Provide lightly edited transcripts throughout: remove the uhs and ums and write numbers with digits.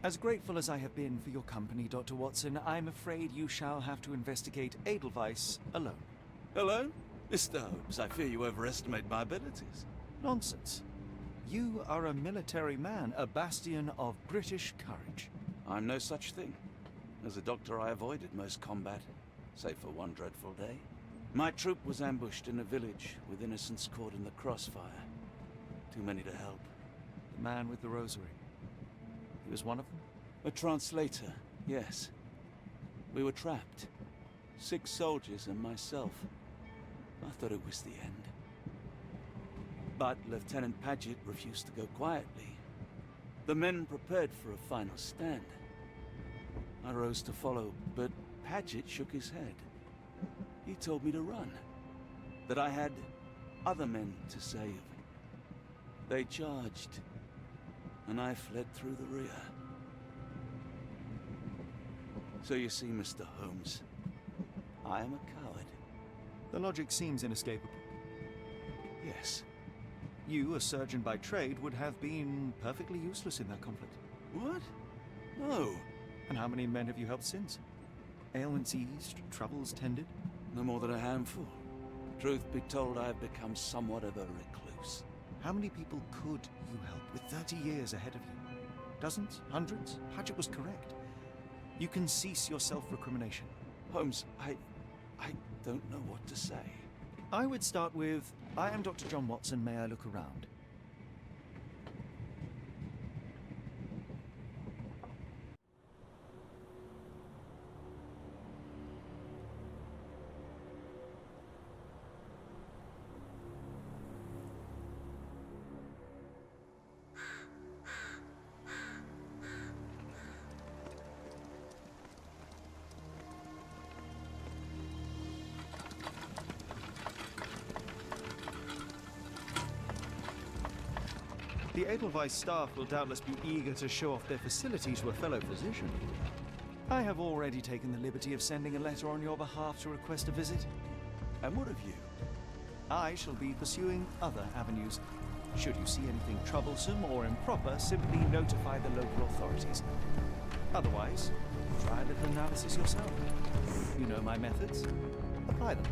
As grateful as I have been for your company, Dr. Watson, I'm afraid you shall have to investigate Edelweiss alone. Hello? Mr. Holmes, I fear you overestimate my abilities. Nonsense. You are a military man, a bastion of British courage. I'm no such thing. As a doctor, I avoided most combat, save for one dreadful day. My troop was ambushed in a village with innocents caught in the crossfire. Too many to help. The man with the rosary. He was one of them? A translator, yes. We were trapped. 6 soldiers and myself. I thought it was the end. But Lieutenant Paget refused to go quietly. The men prepared for a final stand. I rose to follow, but Paget shook his head. He told me to run. That I had other men to save. They charged, and I fled through the rear. So you see, Mr. Holmes, I am a coward. The logic seems inescapable. Yes. You, a surgeon by trade, would have been perfectly useless in that conflict. What? No. And how many men have you helped since? Ailments eased, troubles tended? No more than a handful. Truth be told, I have become somewhat of a recluse. How many people could you help with 30 years ahead of you? Dozens? Hundreds? Paget was correct. You can cease your self-recrimination. Holmes, I don't know what to say. I would start with, I am Dr. John Watson, may I look around? The Edelweiss staff will doubtless be eager to show off their facilities to a fellow physician. I have already taken the liberty of sending a letter on your behalf to request a visit. And what of you? I shall be pursuing other avenues. Should you see anything troublesome or improper, simply notify the local authorities. Otherwise, try a little analysis yourself. You know my methods. Apply them.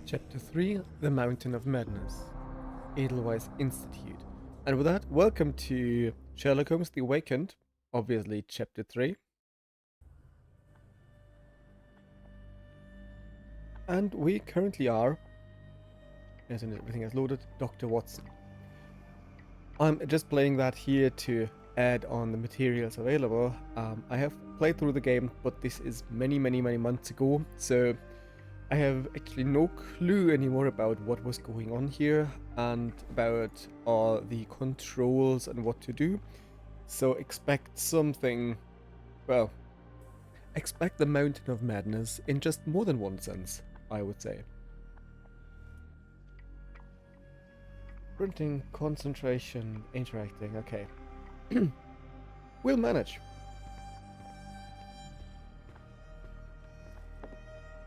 Chapter 3, The Mountain of Madness, Edelweiss Institute. And with that, welcome to Sherlock Holmes The Awakened, obviously Chapter 3. And we currently are, as in everything is loaded, Dr. Watson. I'm just playing that here to add on the materials available. I have played through the game, but this is many months ago, so I have actually no clue anymore about what was going on here and about all the controls and what to do. So expect something, well, expect the Mountain of Madness in just more than one sense, I would say. Printing, concentration, interacting, okay. We'll manage.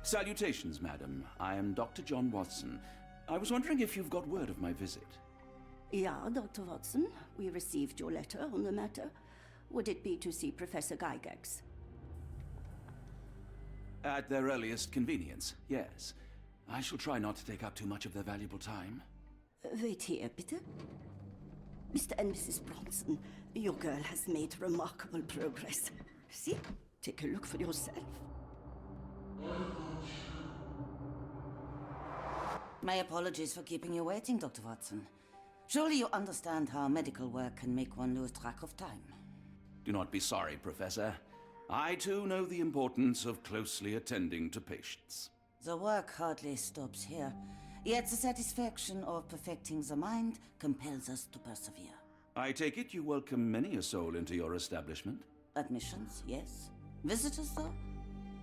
Salutations, madam. I am Dr. John Watson. I was wondering if you've got word of my visit. Yeah, Dr. Watson. We received your letter on the matter. Would it be to see Professor Gygax? At their earliest convenience, yes. I shall try not to take up too much of their valuable time. Wait here, bitte. Mr. and Mrs. Bronson, your girl has made remarkable progress. See? Take a look for yourself. My apologies for keeping you waiting, Dr. Watson. Surely you understand how medical work can make one lose track of time. Do not be sorry, Professor. I too know the importance of closely attending to patients. The work hardly stops here, yet the satisfaction of perfecting the mind compels us to persevere. I take it you welcome many a soul into your establishment? Admissions, yes. Visitors, though?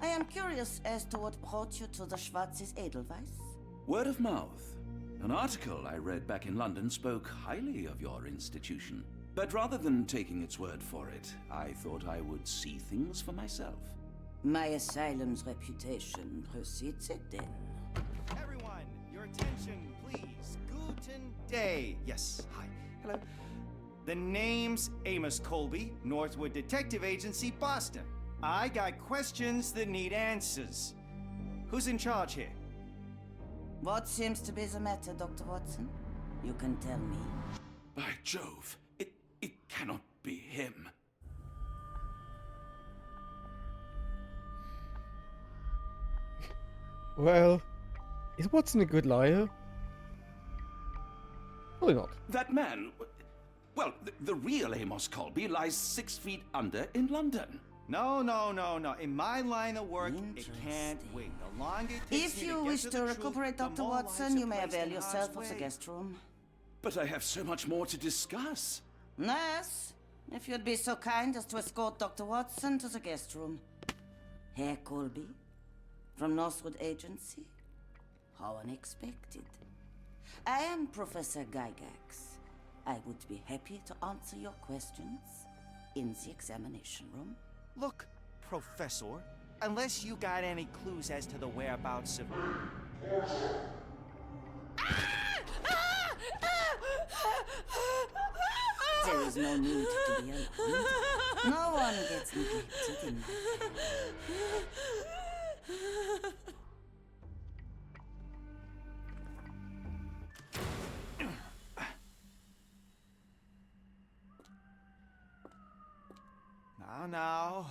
I am curious as to what brought you to the Schwarzes Edelweiss. Word of mouth. An article I read back in London spoke highly of your institution. But rather than taking its word for it, I thought I would see things for myself. My asylum's reputation precedes it, then. Everyone, your attention, please. Guten Day. Yes, hi. Hello. The name's Amos Colby, Northwood Detective Agency, Boston. I got questions that need answers. Who's in charge here? What seems to be the matter, Dr. Watson? You can tell me. By Jove, it cannot be him. Well, is Watson a good liar? Probably not. That man, well, the real Amos Colby lies 6 feet under in London. No. In my line of work, it can't wait. The longer it takes If me you to wish get to the truth, recuperate, the Dr. more Watson, lives you are may placed avail in yourself harm's of the way. guest room. But I have so much more to discuss. Nurse, if you'd be so kind as to escort Dr. Watson to the guest room. Herr Colby, from Northwood Agency? How unexpected. I am Professor Gygax. I would be happy to answer your questions in the examination room. Look, Professor, unless you got any clues as to the whereabouts of... There is no need to be alarmed. No one gets neglected in my care. Now,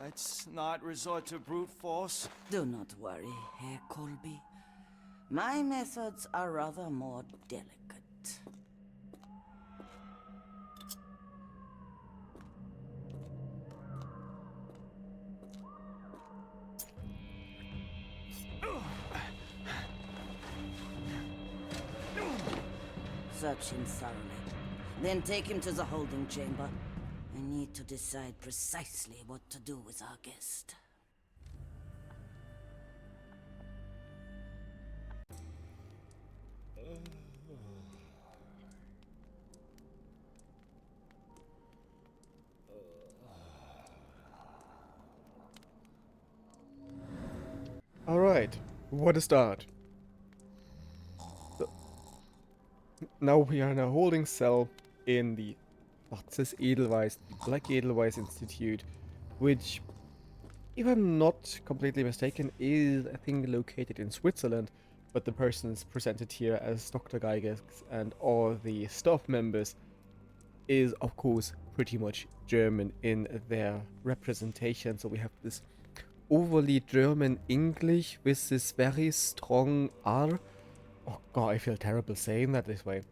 let's not resort to brute force. Do not worry, Herr Colby. My methods are rather more delicate. Search him thoroughly. Then take him to the holding chamber. I need to decide precisely what to do with our guest. Alright, what a start. So, now we are in a holding cell in the Schwarzes Edelweiss, the Black Edelweiss Institute, which, if I'm not completely mistaken, is, I think, located in Switzerland, but the persons presented here as Dr. Gygax and all the staff members is, of course, pretty much German in their representation. So we have this overly German English with this very strong R. Oh god, I feel terrible saying that this way.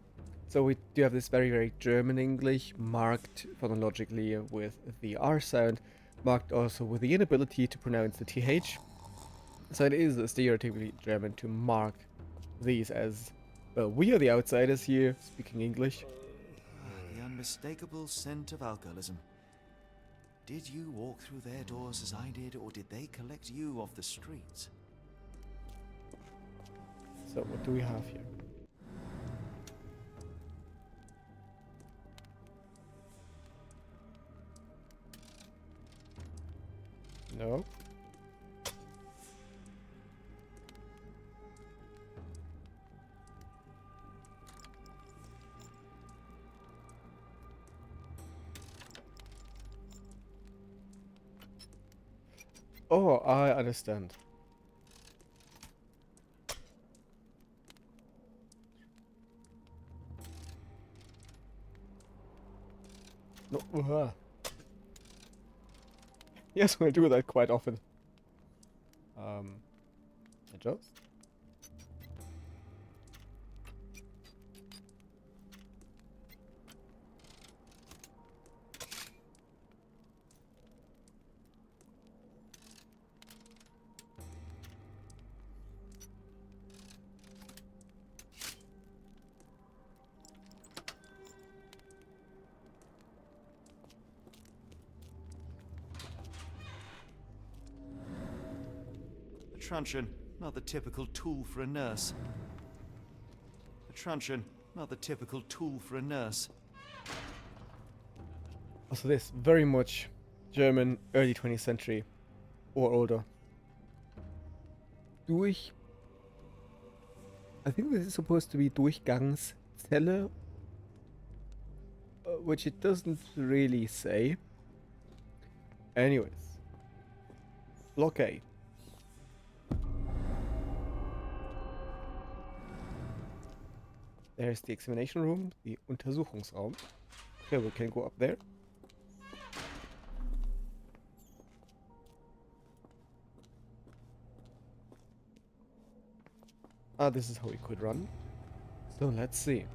So we do have this very German English, marked phonologically with the R sound, marked also with the inability to pronounce the TH. So it is stereotypically German to mark these as, well, we are the outsiders here, speaking English. The unmistakable scent of alcoholism. Did you walk through their doors as I did, or did they collect you off the streets? So what do we have here? No. Oh, I understand. No. Yes, I do that quite often. Adjust. truncheon, not the typical tool for a nurse. A truncheon, not the typical tool for a nurse. Also, this very much German, early 20th century or older. I think this is supposed to be Durchgangszelle, which it doesn't really say. Anyways, Block A. There's the examination room, the Untersuchungsraum. Okay, we can go up there. Ah, this is how we could run. So let's see.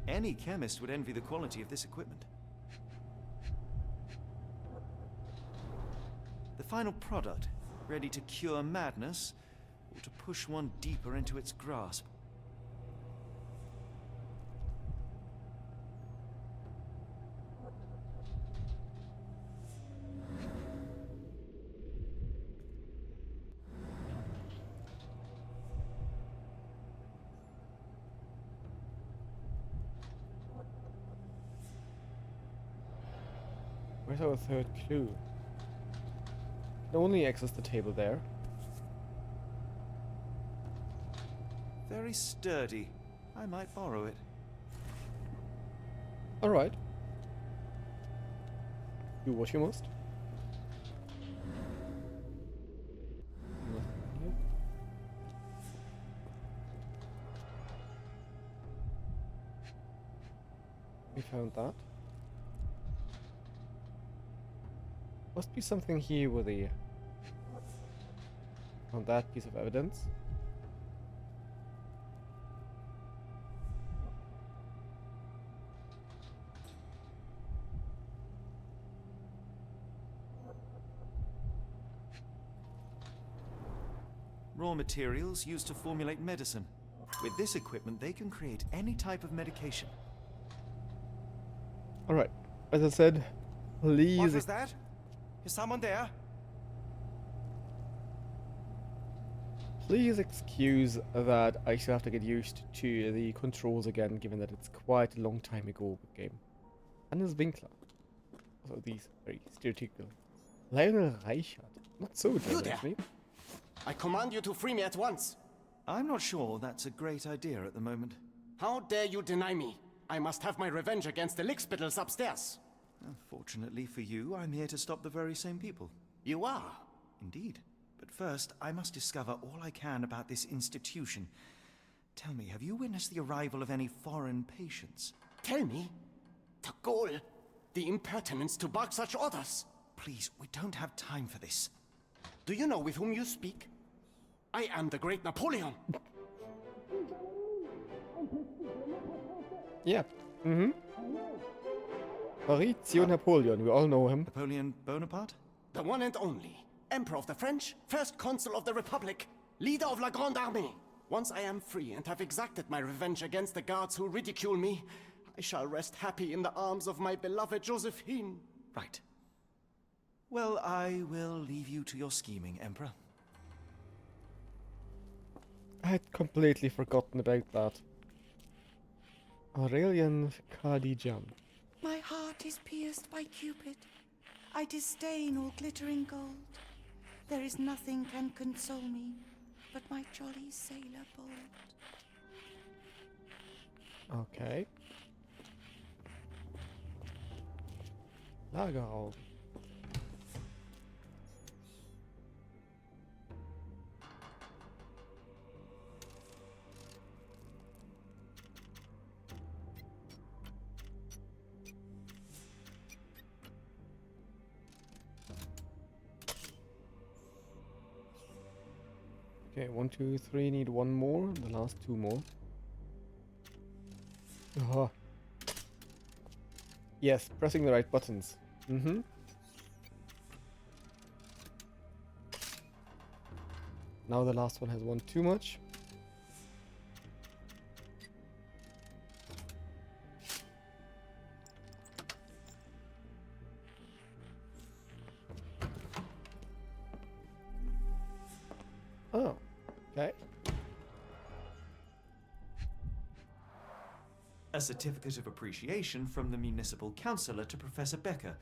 Any chemist would envy the quality of this equipment. The final product, ready to cure madness, or to push one deeper into its grasp. Where's our third clue? Can only access the table there. Very sturdy. I might borrow it. Alright. Do what you must. Nothing here. We found that. Must be something here with the... on that piece of evidence. Raw materials used to formulate medicine. With this equipment, they can create any type of medication. Alright. As I said, please... What was that? Is someone there? Please excuse that I still have to get used to the controls again, given that it's quite a long time ago game. Hannes Winkler. Also these very stereotypical. Lionel Reichert. Not so German, actually. I command you to free me at once. I'm not sure that's a great idea at the moment. How dare you deny me? I must have my revenge against the lickspittles upstairs. Fortunately for you, I'm here to stop the very same people. You are? Indeed. But first, I must discover all I can about this institution. Tell me, have you witnessed the arrival of any foreign patients? Tell me? The goal, the impertinence to bark such orders. Please, we don't have time for this. Do you know with whom you speak? I am the great Napoleon. Yeah. Maurizio Napoleon, we all know him. Napoleon Bonaparte? The one and only. Emperor of the French, First Consul of the Republic, leader of La Grande Armée. Once I am free and have exacted my revenge against the guards who ridicule me, I shall rest happy in the arms of my beloved Josephine. Right. Well, I will leave you to your scheming, Emperor. I had completely forgotten about that. Aurelian Cardigan. My heart is pierced by Cupid. I disdain all glittering gold. There is nothing can console me but my jolly sailor bold. Okay. Lagerraum. Okay, 1, 2, 3, need one more, the last two more. Yes, pressing the right buttons. Now the last one has one too much. Okay. A certificate of appreciation from the municipal councillor to Professor Becker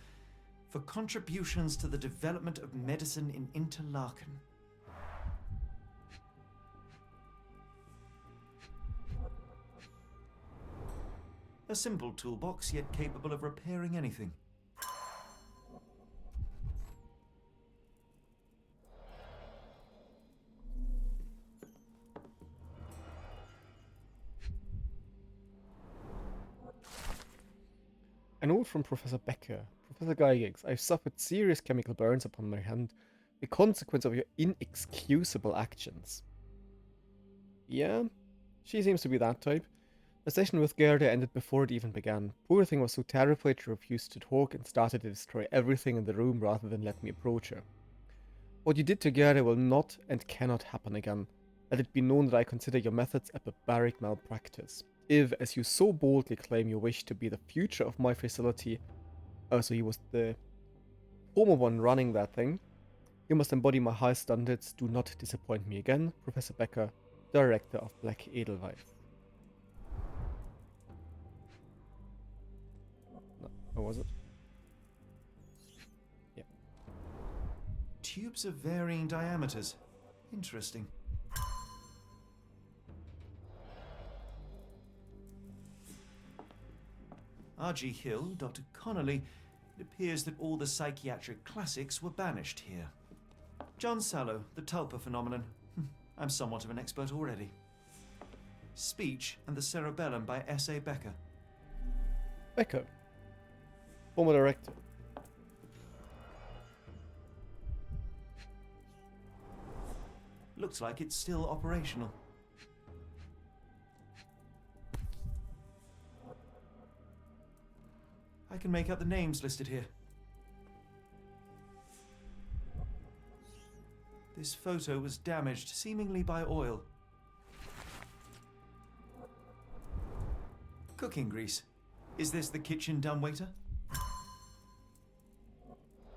for contributions to the development of medicine in Interlaken. A simple toolbox, yet capable of repairing anything. A note from Professor Becker. Professor Gygax, I've suffered serious chemical burns upon my hand, the consequence of your inexcusable actions. Yeah, she seems to be that type. The session with Gerda ended before it even began. Poor thing was so terrified she refused to talk and started to destroy everything in the room rather than let me approach her. What you did to Gerda will not and cannot happen again. Let it be known that I consider your methods a barbaric malpractice. If, as you so boldly claim, you wish to be the future of my facility, so he was the former one running that thing, you must embody my high standards. Do not disappoint me again. Professor Becker, Director of Black Edelweiss. No, or was it? Yeah. Tubes of varying diameters. Interesting. R.G. Hill, Dr. Connolly, it appears that all the psychiatric classics were banished here. John Sallow, the Tulpa phenomenon. I'm somewhat of an expert already. Speech and the Cerebellum by S.A. Becker. Becker, former director. Looks like it's still operational. I can make out the names listed here. This photo was damaged, seemingly by oil. Cooking grease. Is this the kitchen dumbwaiter?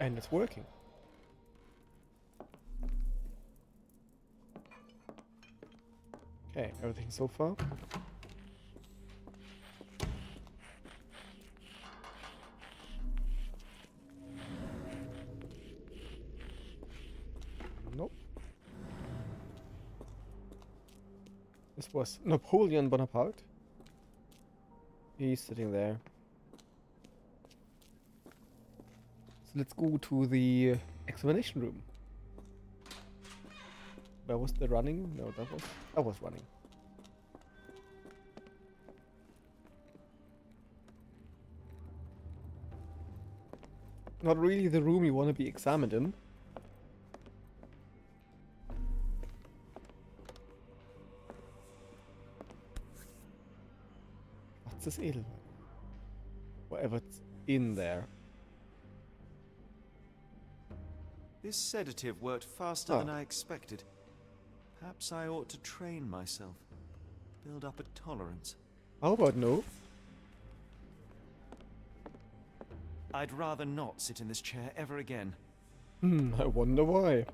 And it's working. Okay, everything so far. Nope. This was Napoleon Bonaparte. He's sitting there. So let's go to the examination room. Where was the running? No, that was running. Not really the room you want to be examined in. What's this Edelweiss? Whatever's in there. This sedative worked faster than I expected. Perhaps I ought to train myself. Build up a tolerance. How about no? I'd rather not sit in this chair ever again. I wonder why.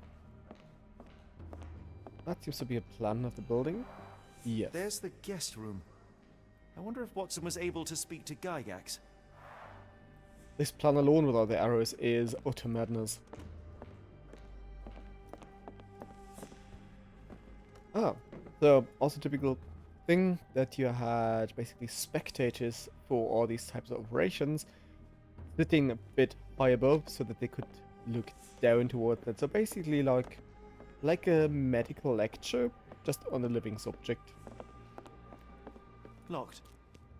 That seems to be a plan of the building. Yes. There's the guest room. I wonder if Watson was able to speak to Gygax. This plan alone without the arrows is utter madness. So also typical thing that you had basically spectators for all these types of operations sitting a bit high above so that they could look down towards it. So basically like a medical lecture, just on a living subject. Locked.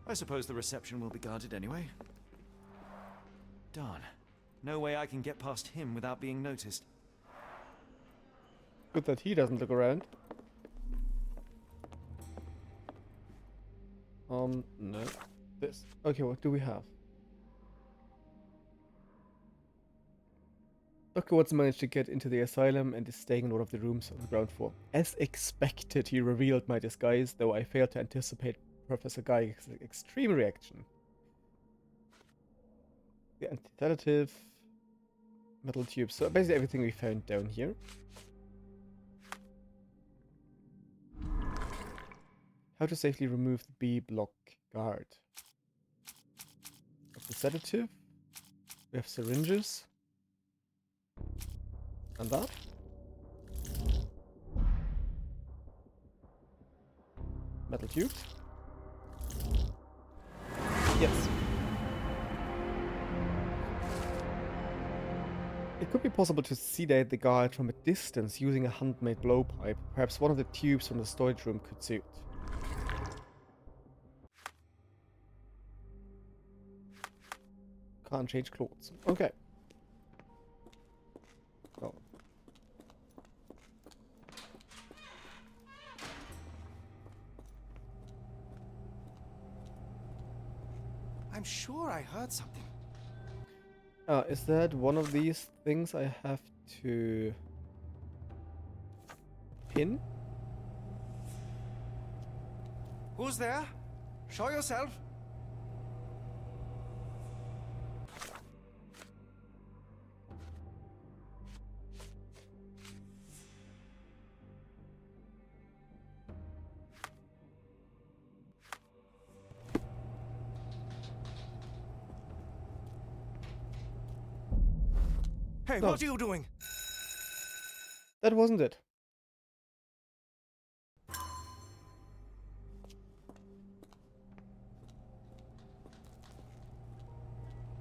I suppose the reception will be guarded anyway. Darn. No way I can get past him without being noticed. Good that he doesn't look around. No. This. Okay, what do we have? Dr. Watson managed to get into the asylum and is staying in one of the rooms on the ground floor. As expected, he revealed my disguise, though I failed to anticipate Professor Guy's extreme reaction. The antisedative, metal tubes, so basically everything we found down here. How to safely remove the B block guard. The sedative. We have syringes. And that. Metal tube. Yes. It could be possible to sedate the guard from a distance using a handmade blowpipe. Perhaps one of the tubes from the storage room could suit. Can't change clothes. Okay. Oh. I'm sure I heard something. Is that one of these things I have to pin? Who's there? Show yourself. Hey, No. what are you doing? That wasn't it.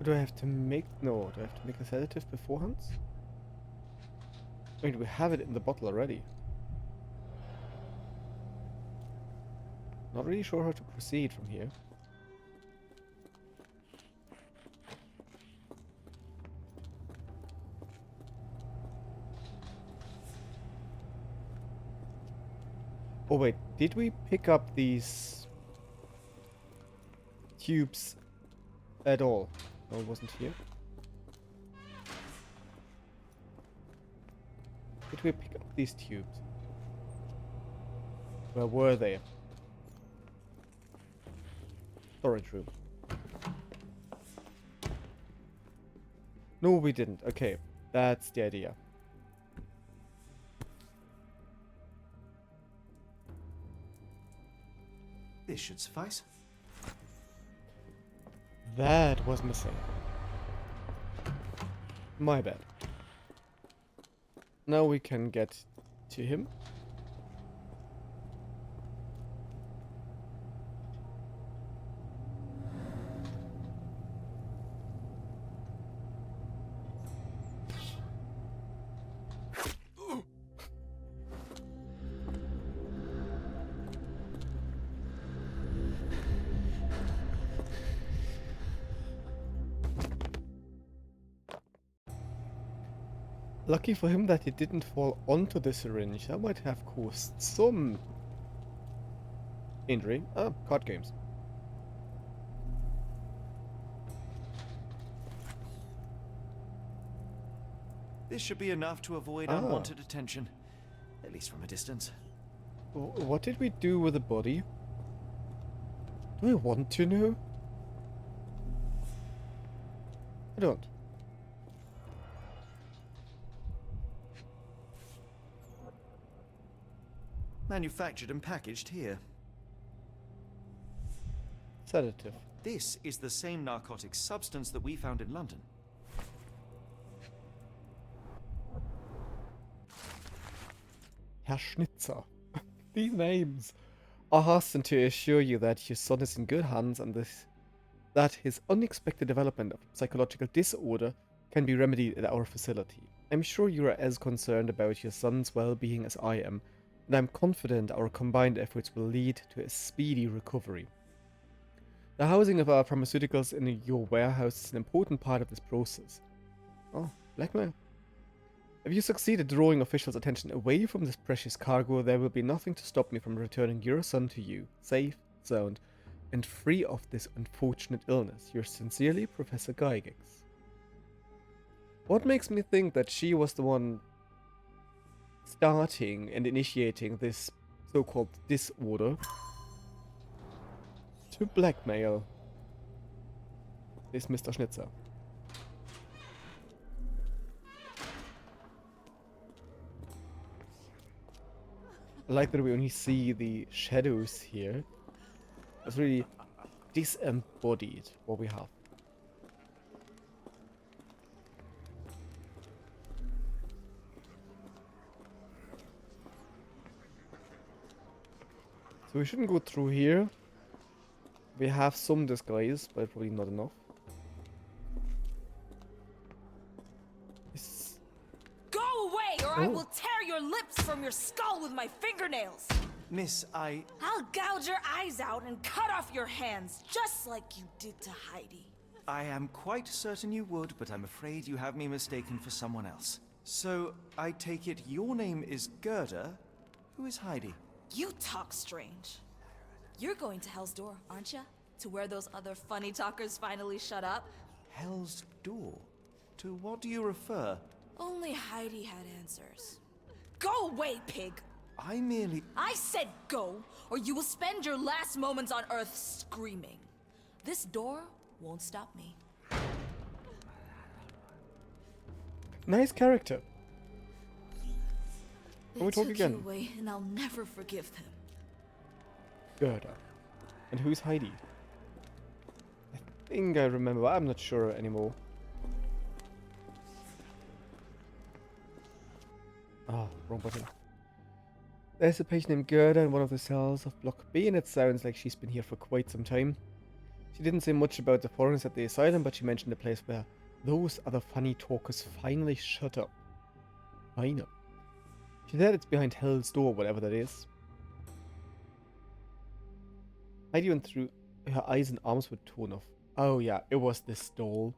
Do I have to make... No, do I have to make a sedative beforehand? I mean, we have it in the bottle already. Not really sure how to proceed from here. Oh wait, did we pick up these tubes at all? No, it wasn't here. Did we pick up these tubes? Where were they? Storage room. No, we didn't. Okay, that's the idea. This should suffice. That was missing. My bad. Now we can get to him. Lucky for him that he didn't fall onto the syringe. That might have caused some injury. Ah, card games. This should be enough to avoid unwanted attention, at least from a distance. What did we do with the body? Do I want to know? I don't. Manufactured and packaged here. Sedative. This is the same narcotic substance that we found in London. Herr Schnitzer. These names. I hasten to assure you that your son is in good hands and that his unexpected development of psychological disorder can be remedied at our facility. I'm sure you are as concerned about your son's well-being as I am, and I'm confident our combined efforts will lead to a speedy recovery. The housing of our pharmaceuticals in your warehouse is an important part of this process. Oh, blackmail. If you succeed at drawing officials' attention away from this precious cargo, there will be nothing to stop me from returning your son to you, safe, sound, and free of this unfortunate illness. Yours sincerely, Professor Gygax. What makes me think that she was the one starting and initiating this so-called disorder to blackmail this Mr. Schnitzer? I like that we only see the shadows here. It's really disembodied what we have. So we shouldn't go through here. We have some disguise, but probably not enough. Go away, or I will tear your lips from your skull with my fingernails! Miss, I'll gouge your eyes out and cut off your hands, just like you did to Heidi. I am quite certain you would, but I'm afraid you have me mistaken for someone else. So, I take it your name is Gerda? Who is Heidi? You talk strange. You're going to Hell's Door, aren't ya? To where those other funny talkers finally shut up? Hell's Door? To what do you refer? Only Heidi had answers. Go away, pig! I said go, or you will spend your last moments on Earth screaming. This door won't stop me. Nice character. They Can we talk took again? you away, and I'll never forgive them. Gerda. And who's Heidi? I think I remember, but I'm not sure anymore. Ah, wrong button. There's a patient named Gerda in one of the cells of Block B, and it sounds like she's been here for quite some time. She didn't say much about the foreigners at the asylum, but she mentioned a place where those other funny talkers finally shut up. I know. She said it's behind Hell's Door, whatever that is. Heidi went through. Her eyes and arms were torn off. Oh yeah, it was this doll.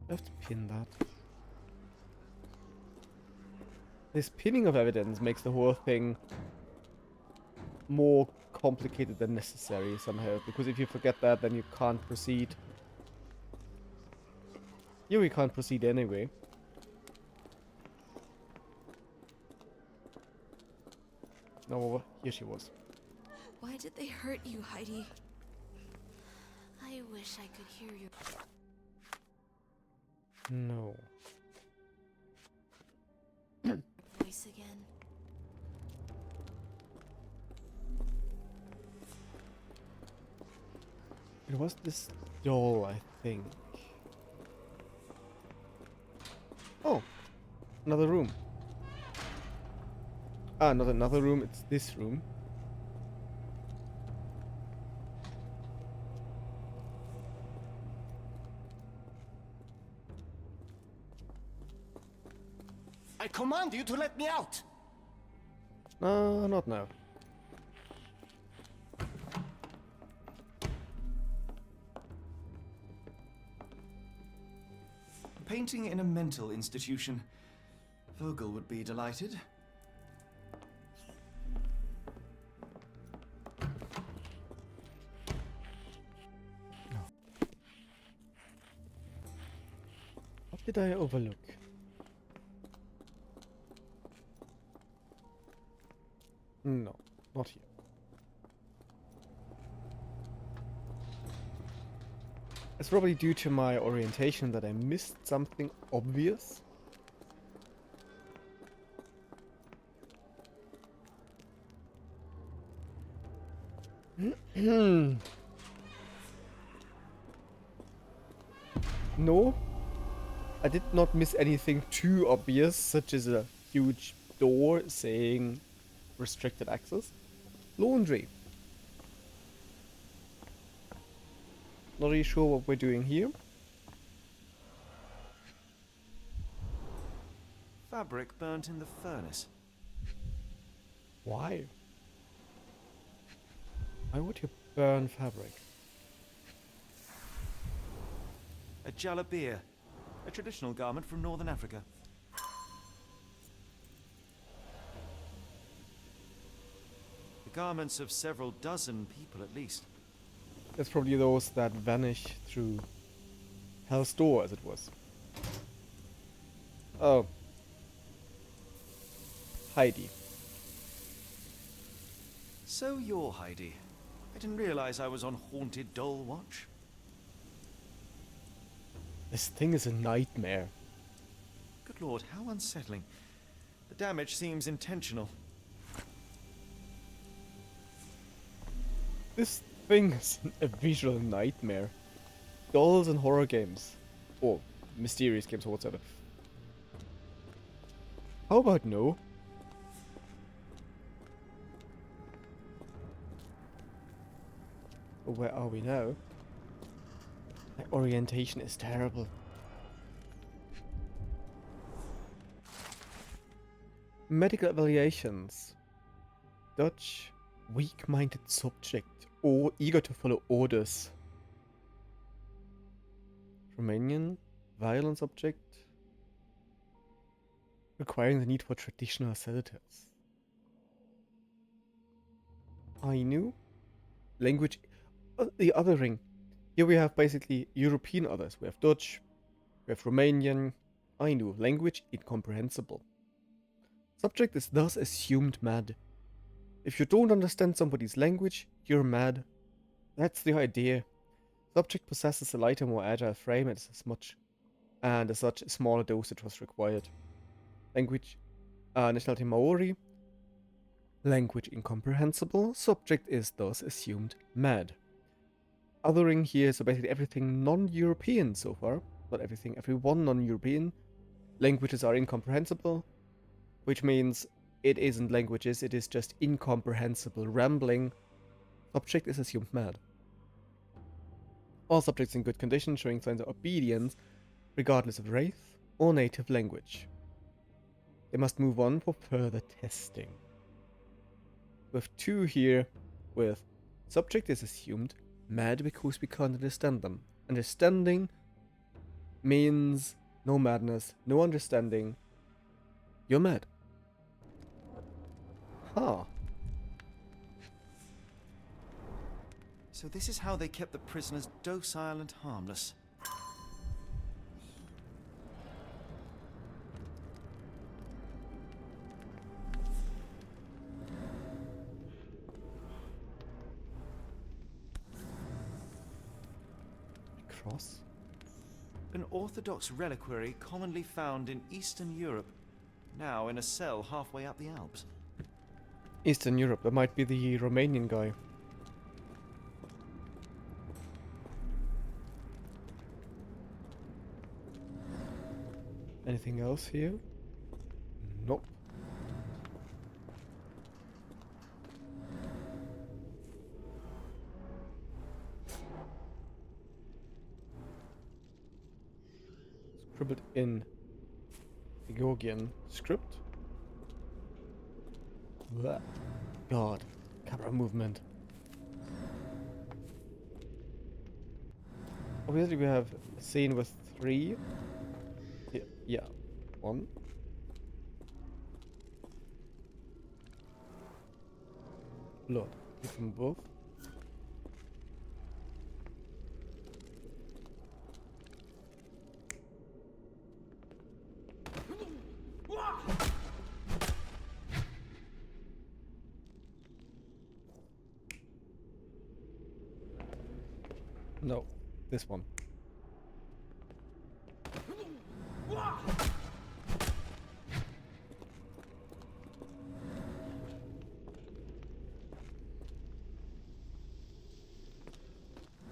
I have to pin that. This pinning of evidence makes the whole thing more complicated than necessary somehow, because if you forget that, then you can't proceed. Here we can't proceed anyway. No, here she was. Why did they hurt you, Heidi? I wish I could hear your No. voice again. It was this doll, I think. Oh, another room. Ah, not another room, it's this room. I command you to let me out! No, not now. Painting in a mental institution. Vogel would be delighted. What did I overlook? No, not here. It's probably due to my orientation that I missed something obvious. No, I did not miss anything too obvious, such as a huge door saying restricted access. Laundry. Not really sure what we're doing here. Fabric burnt in the furnace. Why? Why would you burn fabric? A jalabia, a traditional garment from northern Africa. The garments of several dozen people at least. That's probably those that vanish through Hell's Door, as it was. Oh. Heidi. So you're Heidi. I didn't realize I was on Haunted Doll Watch. This thing is a nightmare. Good Lord, how unsettling. The damage seems intentional. This thing is a visual nightmare. Dolls and horror games. Or mysterious games or whatever. How about no? Where are we now? My orientation is terrible. Medical evaluations. Dutch, weak-minded subject or eager to follow orders. Romanian, violent subject, requiring the need for traditional sedatives. Ainu, language, the othering. Here we have basically European others. We have Dutch, we have Romanian, Ainu, language incomprehensible. Subject is thus assumed mad. If you don't understand somebody's language, you're mad. That's the idea. Subject possesses a lighter, more agile frame and as such a smaller dosage was required. Language, nationality Maori. Language incomprehensible. Subject is thus assumed mad. Othering here, so basically everything non-European so far. Not everything, everyone non-European. Languages are incomprehensible, which means it isn't languages, it is just incomprehensible rambling. Subject is assumed mad. All subjects in good condition showing signs of obedience, regardless of race or native language. They must move on for further testing. We have two here with subject is assumed mad because we can't understand them. Understanding means no madness, no understanding. You're mad. Huh. So this is how they kept the prisoners docile and harmless. Cross? An orthodox reliquary commonly found in Eastern Europe, now in a cell halfway up the Alps. Eastern Europe, that might be the Romanian guy. Anything else here? Nope. Scribbled in the Georgian script. Blah. God, camera movement. Obviously we have a scene with 3. Yeah, 1. Blood from both. No, this one.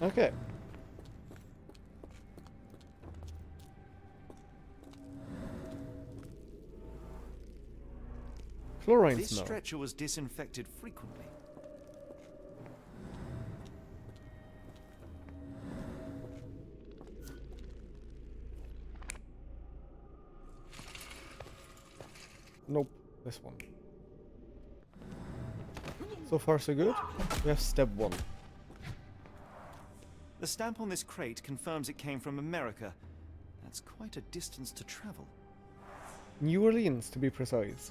Okay. Chlorine This smell. stretcher was disinfected frequently. Nope, this one. So far so good. We have step 1. The stamp on this crate confirms it came from America. That's quite a distance to travel. New Orleans, to be precise.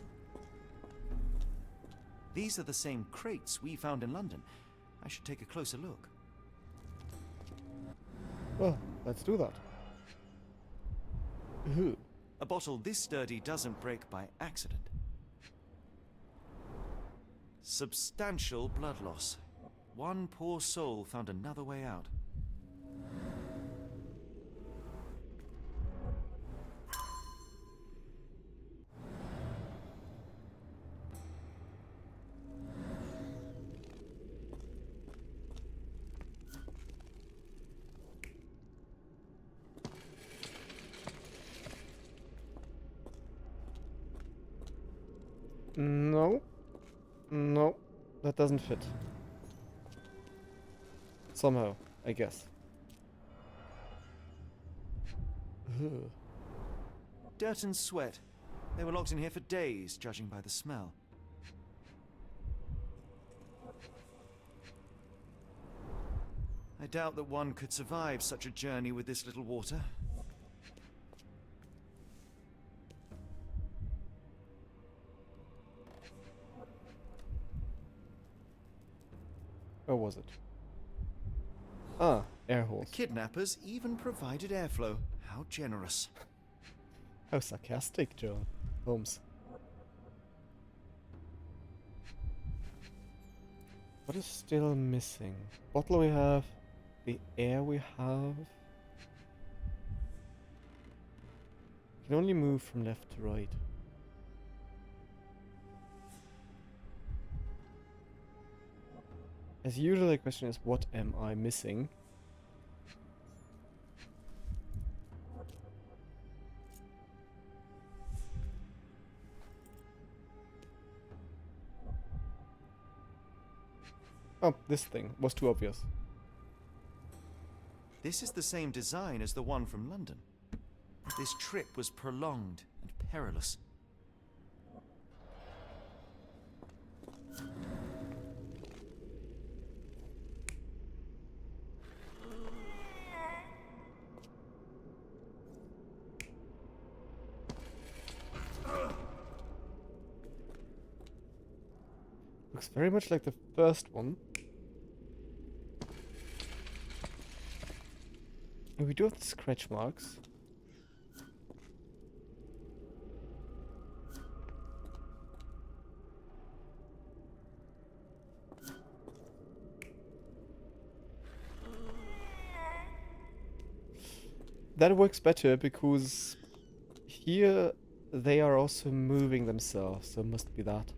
These are the same crates we found in London. I should take a closer look. Well, let's do that. Ooh. A bottle this sturdy doesn't break by accident. Substantial blood loss. One poor soul found another way out. No. No. That doesn't fit. Somehow, I guess. Ugh. Dirt and sweat. They were locked in here for days, judging by the smell. I doubt that one could survive such a journey with this little water. Where was it? Ah, air holes. The kidnappers even provided airflow. How generous. How sarcastic, John Holmes. What is still missing? Bottle we have. The air we have. Can only move from left to right. As usual, the question is, what am I missing? Oh, this thing was too obvious. This is the same design as the one from London. This trip was prolonged and perilous. Looks very much like the first one. And we do have the scratch marks. That works better because here they are also moving themselves, so it must be that.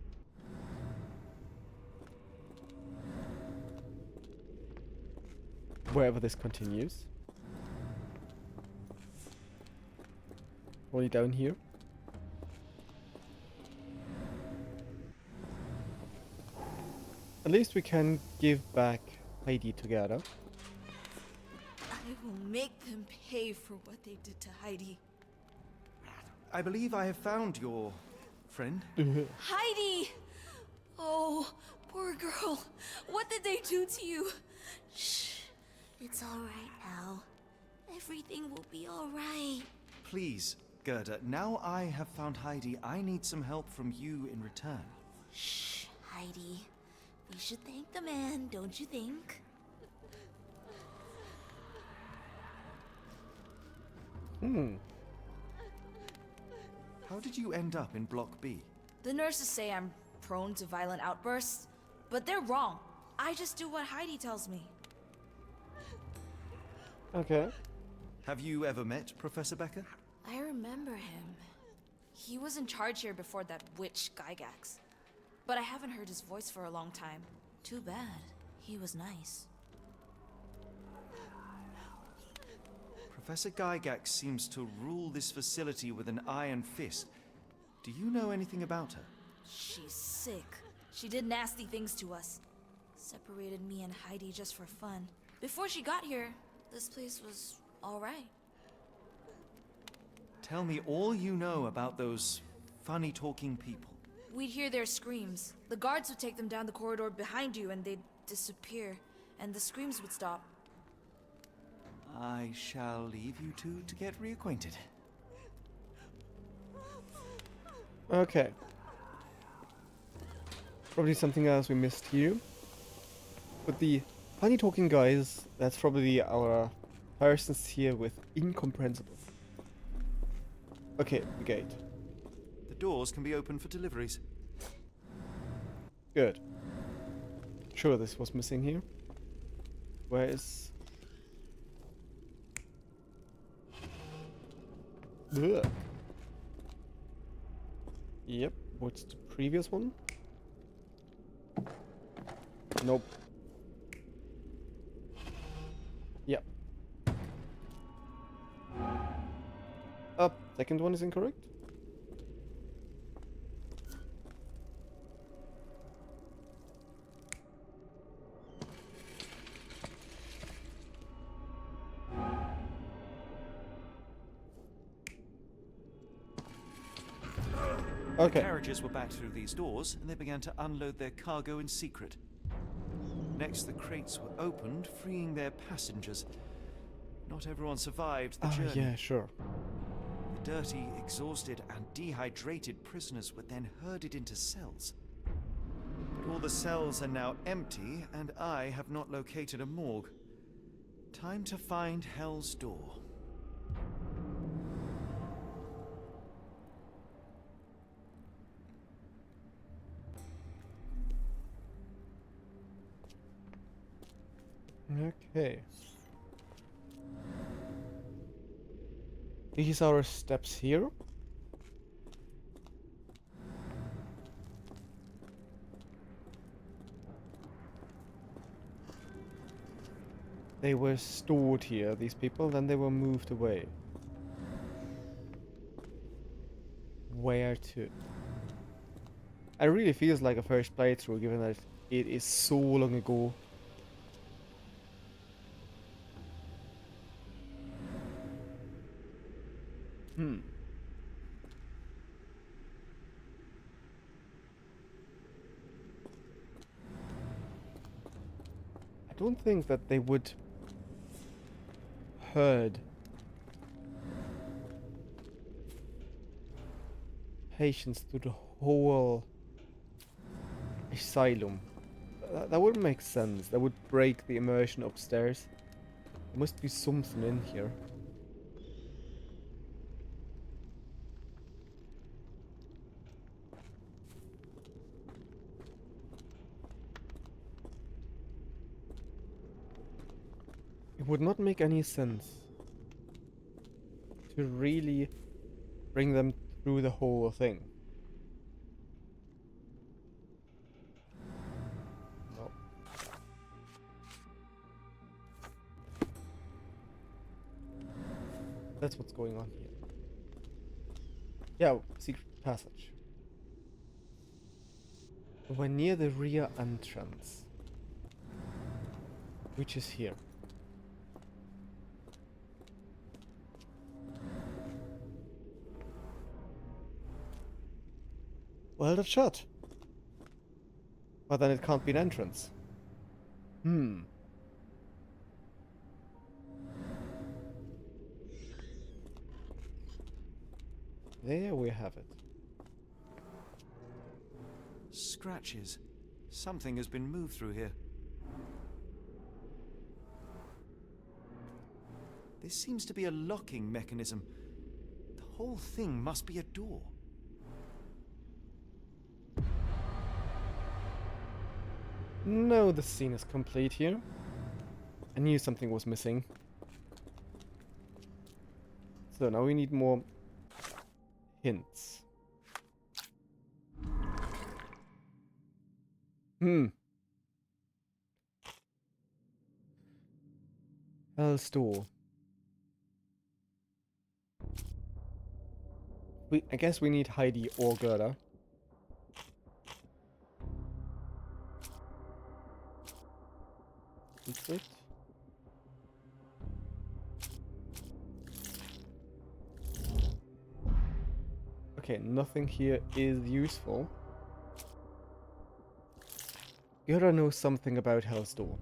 Wherever this continues. Only down here. At least we can give back Heidi together. I will make them pay for what they did to Heidi. I believe I have found your friend. Heidi! Oh, poor girl. What did they do to you? Shh. It's all right now. Everything will be all right. Please, Gerda, now I have found Heidi, I need some help from you in return. Shh, Heidi. We should thank the man, don't you think? How did you end up in Block B? The nurses say I'm prone to violent outbursts, but they're wrong. I just do what Heidi tells me. Okay. Have you ever met Professor Becker? I remember him. He was in charge here before that witch Gygax. But I haven't heard his voice for a long time. Too bad. He was nice. Professor Gygax seems to rule this facility with an iron fist. Do you know anything about her? She's sick. She did nasty things to us. Separated me and Heidi just for fun. Before she got here, this place was all right. Tell me all you know about those funny-talking people. We'd hear their screams. The guards would take them down the corridor behind you and they'd disappear. And the screams would stop. I shall leave you two to get reacquainted. Okay. Probably something else we missed here. But the funny talking guys, that's probably our persons here with incomprehensible. Okay, the gate. The doors can be opened for deliveries. Good. Sure, this was missing here. Where is... Ugh. Yep, what's the previous one? Nope. Yep. Up, second one is incorrect. Okay. The carriages were backed through these doors, and they began to unload their cargo in secret. Next, the crates were opened, freeing their passengers. Not everyone survived the journey. Yeah, sure. The dirty, exhausted, and dehydrated prisoners were then herded into cells. But all the cells are now empty, and I have not located a morgue. Time to find Hell's Door. Okay. These are our steps here. They were stored here, these people, then they were moved away. Where to? It really feels like a first playthrough, given that it is so long ago. I don't think that they would herd patients through the whole asylum. That wouldn't make sense. That would break the immersion upstairs. There must be something in here. It would not make any sense to really bring them through the whole thing. No. That's what's going on here. Yeah, secret passage. We're near the rear entrance, which is here. Well, that's shut. But then it can't be an entrance. There we have it. Scratches. Something has been moved through here. This seems to be a locking mechanism. The whole thing must be a door. No, the scene is complete here. I knew something was missing. So now we need more hints. Hell's Door. I guess we need Heidi or Gerda. Secret. Okay, nothing here is useful. Gerda knows something about Hell's Door.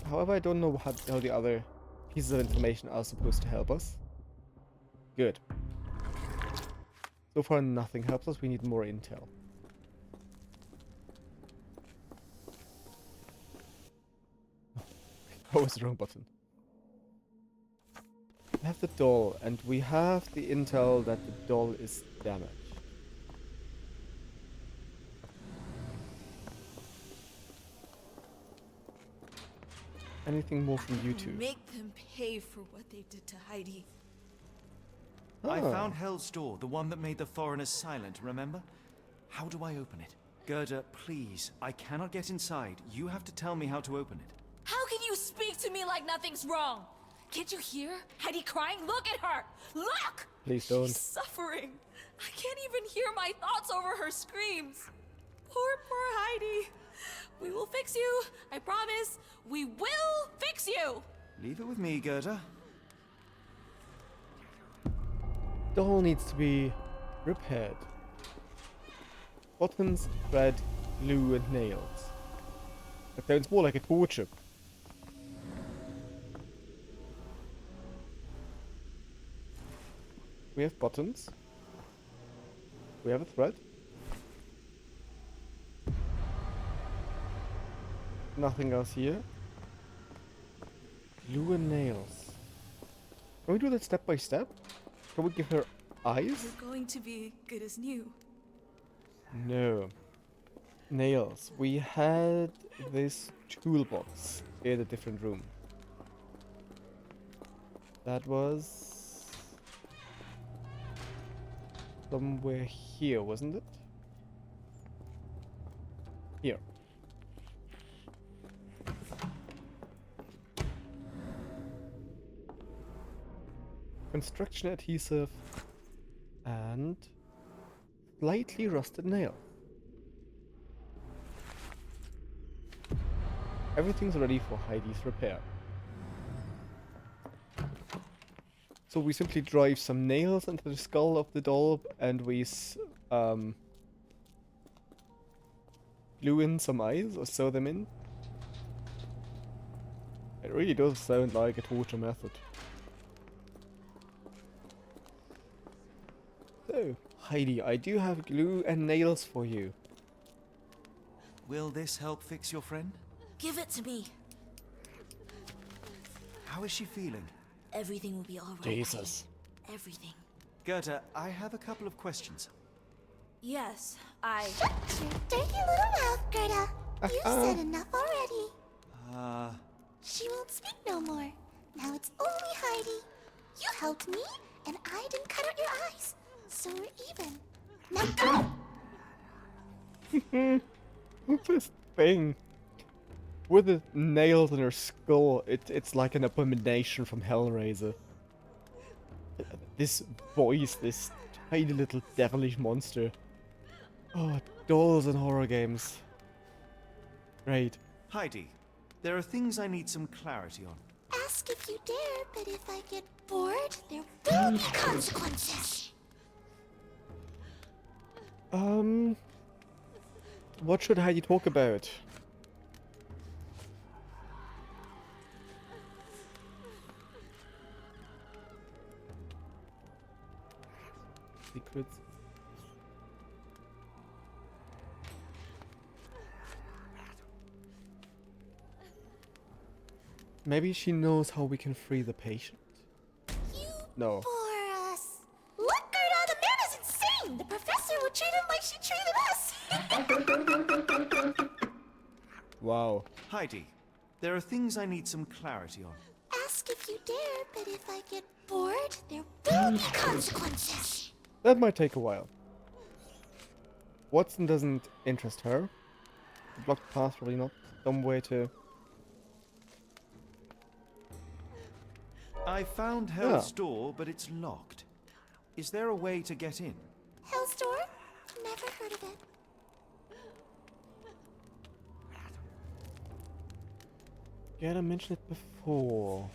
However, I don't know how the other pieces of information are supposed to help us. Good. So far, nothing helps us. We need more intel. That was the wrong button. We have the doll, and we have the intel that the doll is damaged. Anything more from you two? Make them pay for what they did to Heidi. I found Hell's Door, the one that made the foreigners silent, remember? How do I open it? Gerda, please. I cannot get inside. You have to tell me how to open it. How can you speak to me like nothing's wrong? Can't you hear Heidi crying? Look at her! Look! Please don't. She's suffering. I can't even hear my thoughts over her screams. Poor Heidi. We will fix you. I promise. We will fix you. Leave it with me, Gerda. doll needs to be repaired. Buttons, thread, glue, and nails. That sounds more like a torture. We have buttons. We have a thread. Nothing else here. Glue and nails. Can we do that step by step? Can we give her eyes? You're going to be good as new. No. Nails. We had this toolbox in a different room. That was somewhere here, wasn't it? Here. Construction adhesive and slightly rusted nail. Everything's ready for Heidi's repair. So we simply drive some nails into the skull of the doll and we glue in some eyes or sew them in. It really does sound like a torture method. So, Heidi, I do have glue and nails for you. Will this help fix your friend? Give it to me. How is she feeling? Everything will be all right. Jesus. Heidi. Everything. Gerda, I have a couple of questions. Yes, I... Shut your dirty little mouth, Gerda. You've said enough already. She won't speak no more. Now it's only Heidi. You helped me, and I didn't cut out your eyes. So we're even. Now go! This thing with the nails in her skull, it's like an abomination from Hellraiser. This voice, this tiny little devilish monster. Oh, dolls and horror games. Great. Heidi, there are things I need some clarity on. Ask if you dare, but if I get bored, there will be consequences. What should Heidi talk about? Secrets. Maybe she knows how we can free the patient. You No. bore us. Look, Gerda, the man is insane. The professor would treat him like she treated us. Wow. Heidi, there are things I need some clarity on. Ask if you dare, but if I get bored, there will be consequences. That might take a while. Watson doesn't interest her. The blocked path probably not some way to... I found Hell's Door, but it's locked. Is there a way to get in? Hell's Door? Never heard of it. Yeah, I mentioned it before.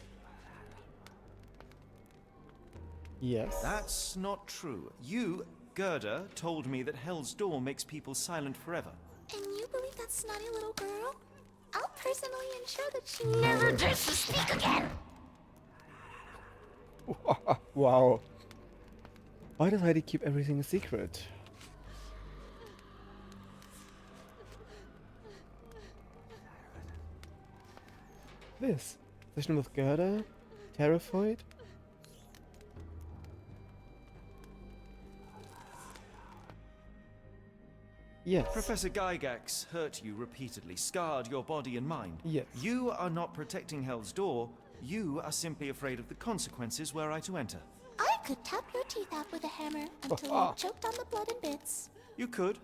Yes. That's not true. You, Gerda, told me that Hell's Door makes people silent forever. And you believe that snotty little girl? I'll personally ensure that she never dares to speak again. Wow. Why does Heidi keep everything a secret? This. Session with Gerda? Terrified? Yes. Professor Gygax hurt you repeatedly, scarred your body and mind. Yes. You are not protecting Hell's Door. You are simply afraid of the consequences were I to enter. I could tap your teeth out with a hammer until you choked on the blood and bits. You could.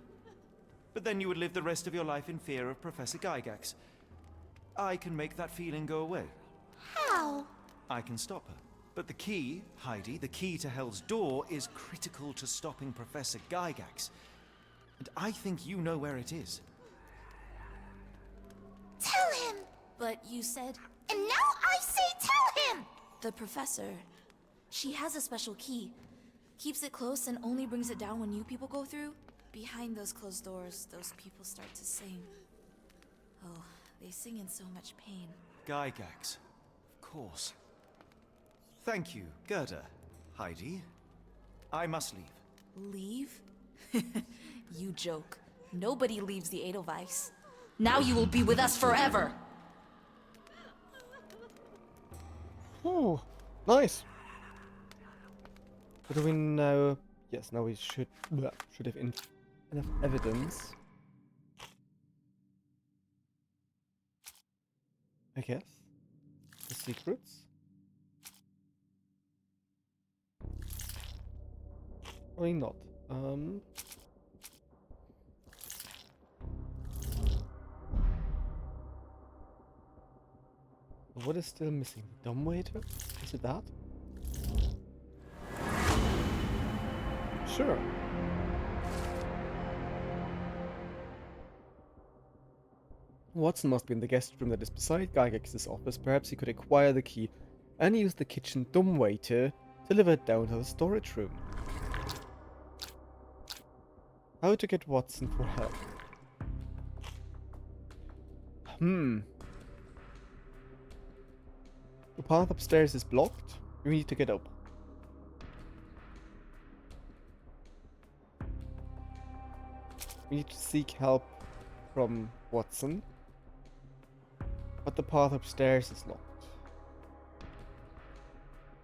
But then you would live the rest of your life in fear of Professor Gygax. I can make that feeling go away. How? I can stop her. But the key, Heidi, the key to Hell's Door is critical to stopping Professor Gygax. And I think you know where it is. Tell him! But you said... And now I say tell him! The professor... She has a special key. Keeps it close and only brings it down when new people go through. Behind those closed doors, those people start to sing. Oh, they sing in so much pain. Gygax, of course. Thank you, Gerda. Heidi, I must leave. Leave? You joke. Nobody leaves the Edelweiss. Now you will be with us forever! Oh, nice. What do we know? Yes, now we should have enough evidence. I guess. The secrets. Probably not. What is still missing? The dumbwaiter? Is it that? Sure. Watson must be in the guest room that is beside Gygax's office. Perhaps he could acquire the key and use the kitchen dumbwaiter to deliver it down to the storage room. How to get Watson for help? The path upstairs is blocked. We need to get up. We need to seek help from Watson. But the path upstairs is locked.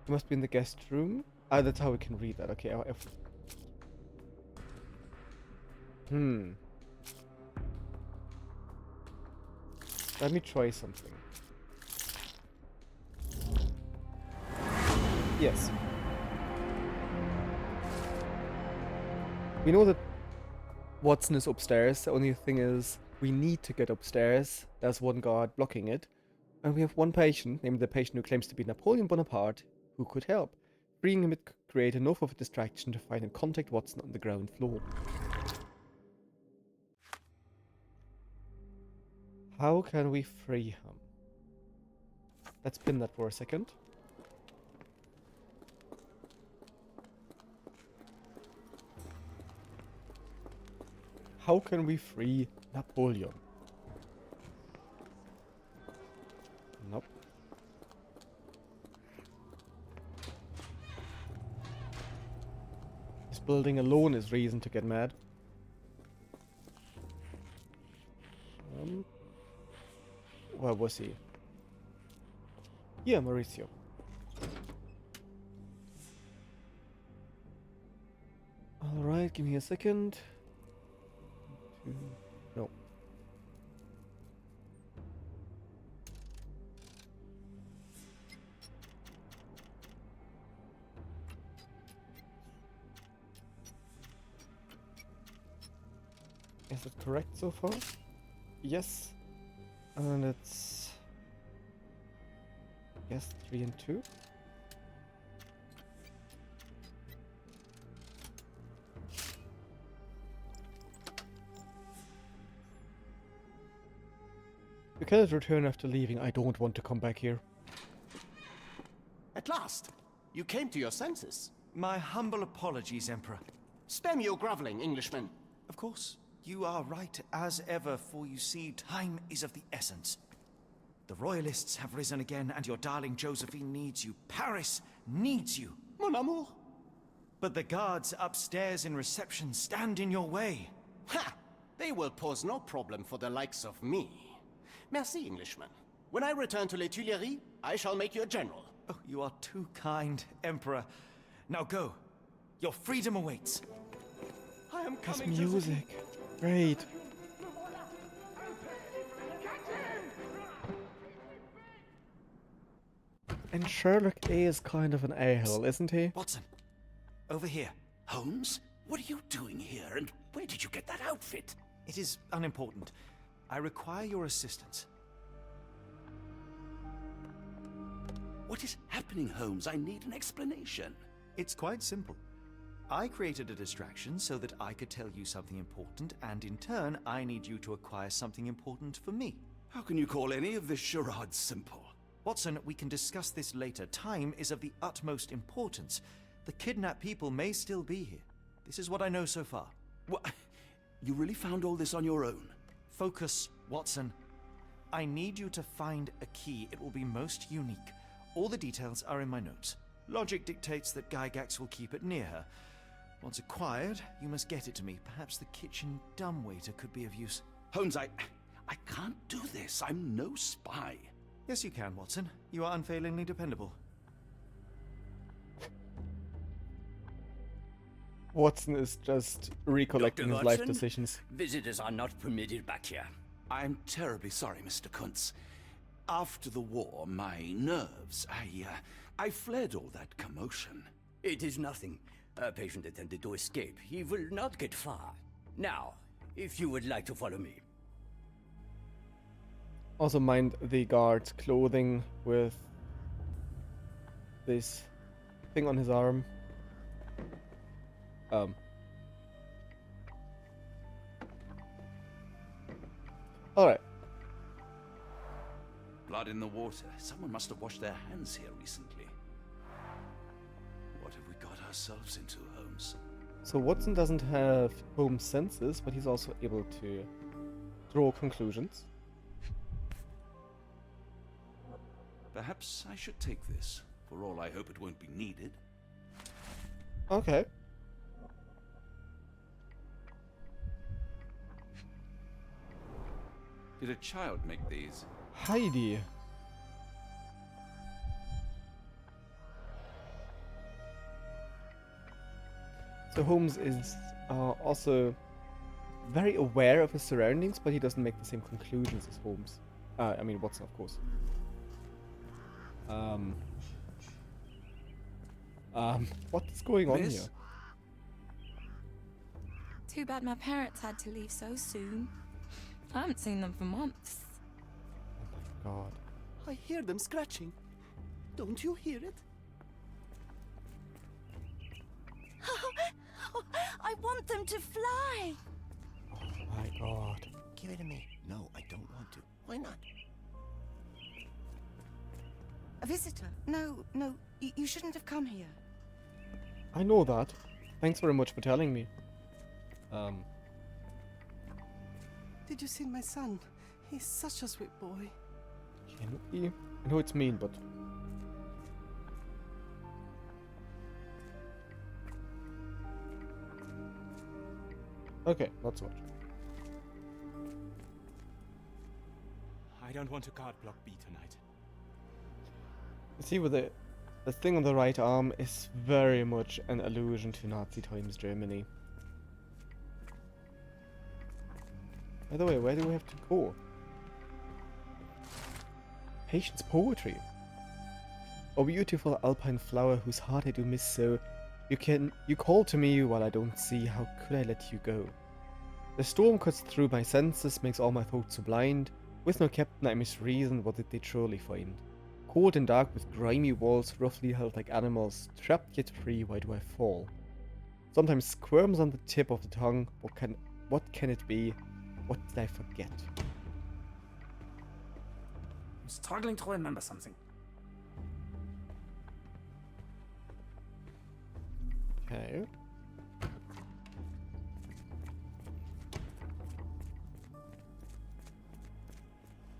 It must be in the guest room. Ah, that's how we can read that. Okay. Let me try something. Yes. We know that Watson is upstairs. The only thing is we need to get upstairs. There's one guard blocking it. And we have one patient, namely the patient who claims to be Napoleon Bonaparte, who could help. Freeing him would create enough of a distraction to find and contact Watson on the ground floor. How can we free him? Let's pin that for a second. How can we free Napoleon? Nope. This building alone is reason to get mad. Where was he? Yeah, Mauricio. Alright, give me a second. No. Is that correct so far? Yes. And it's... yes, 3 and 2. You cannot return after leaving. I don't want to come back here. At last, you came to your senses. My humble apologies, Emperor. Spare me your groveling, Englishman. Of course, you are right as ever, for you see, time is of the essence. The royalists have risen again, and your darling Josephine needs you. Paris needs you. Mon amour. But the guards upstairs in reception stand in your way. Ha! They will pose no problem for the likes of me. Merci, Englishman. When I return to Les Tuileries, I shall make you a general. Oh, you are too kind, Emperor. Now go. Your freedom awaits. I am This coming, music. Great. And Sherlock is kind of an a-hole, isn't he? Watson, over here. Holmes? What are you doing here, and where did you get that outfit? It is unimportant. I require your assistance. What is happening, Holmes? I need an explanation. It's quite simple. I created a distraction so that I could tell you something important, and in turn, I need you to acquire something important for me. How can you call any of this charade simple? Watson, we can discuss this later. Time is of the utmost importance. The kidnapped people may still be here. This is what I know so far. What? You really found all this on your own? Focus, Watson. I need you to find a key. It will be most unique. All the details are in my notes. Logic dictates that Gygax will keep it near her. Once acquired, you must get it to me. Perhaps the kitchen dumbwaiter could be of use. Holmes, I can't do this. I'm no spy. Yes, you can, Watson. You are unfailingly dependable. Watson is just recollecting his life Watson? decisions. Visitors are not permitted back here. I'm terribly sorry, Mr. Kuntz. After the war, my nerves, I fled all that commotion. It is nothing. A patient attempted to escape. He will not get far. Now, if you would like to follow me. Also mind the guard's clothing with this thing on his arm. Alright. Blood in the water. Someone must have washed their hands here recently. What have we got ourselves into, Holmes? So Watson doesn't have Holmes' senses, but he's also able to draw conclusions. Perhaps I should take this. For all I hope it won't be needed. Okay. Did a child make these? Heidi. So Holmes is also very aware of his surroundings, but he doesn't make the same conclusions as Holmes. I mean Watson, of course. What is going on here? Too bad my parents had to leave so soon. I haven't seen them for months. Oh my god. I hear them scratching. Don't you hear it? I want them to fly. Oh my god. Give it to me. No, I don't want to. Why not? A visitor? No, you shouldn't have come here. I know that. Thanks very much for telling me. Did you see my son? He's such a sweet boy. I know it's mean, but... Okay, not so much. I don't want to card block B tonight. You see, with the thing on the right arm is very much an allusion to Nazi times Germany. By the way, where do we have to go? Patience poetry. O beautiful alpine flower whose heart I do miss so, you call to me while I don't see, how could I let you go? The storm cuts through my senses, makes all my thoughts so blind. With no captain I misreason, what did they truly find? Cold and dark with grimy walls, roughly held like animals, trapped yet free, why do I fall? Sometimes squirms on the tip of the tongue, what can it be? What did I forget? I'm struggling to remember something. Okay.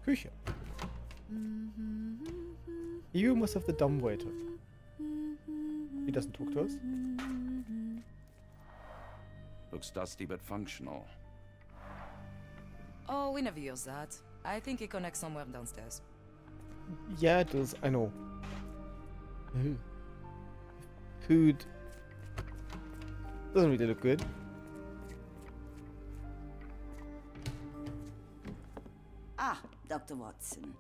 Küche. You must have the dumb waiter. He doesn't talk to us. Looks dusty but functional. Oh, we never use that. I think it connects somewhere downstairs. Yeah, it does. I know. Food doesn't really look good. Ah, Dr. Watson.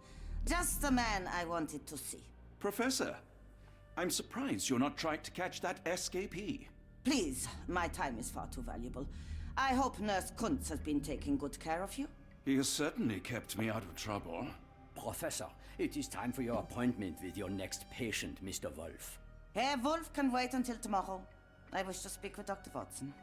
Just the man I wanted to see. Professor, I'm surprised you're not trying to catch that escapee. Please, my time is far too valuable. I hope Nurse Kuntz has been taking good care of you. He has certainly kept me out of trouble. Professor, it is time for your appointment with your next patient, Mr. Wolf. Herr Wolf can wait until tomorrow. I wish to speak with Dr. Watson.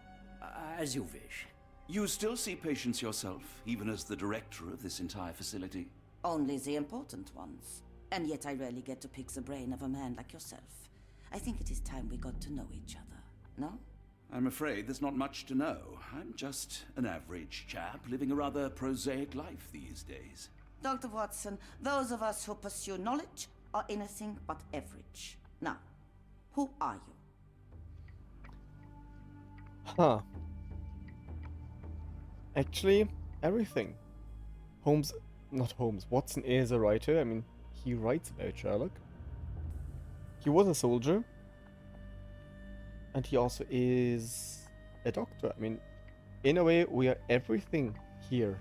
As you wish. You still see patients yourself, even as the director of this entire facility? Only the important ones. And yet I rarely get to pick the brain of a man like yourself. I think it is time we got to know each other, no? I'm afraid there's not much to know. I'm just an average chap living a rather prosaic life these days. Dr. Watson, those of us who pursue knowledge are anything but average. Now, who are you? Huh. Actually, everything. Watson is a writer. I mean, he writes about Sherlock. He was a soldier. And he also is a doctor. I mean, in a way, we are everything here.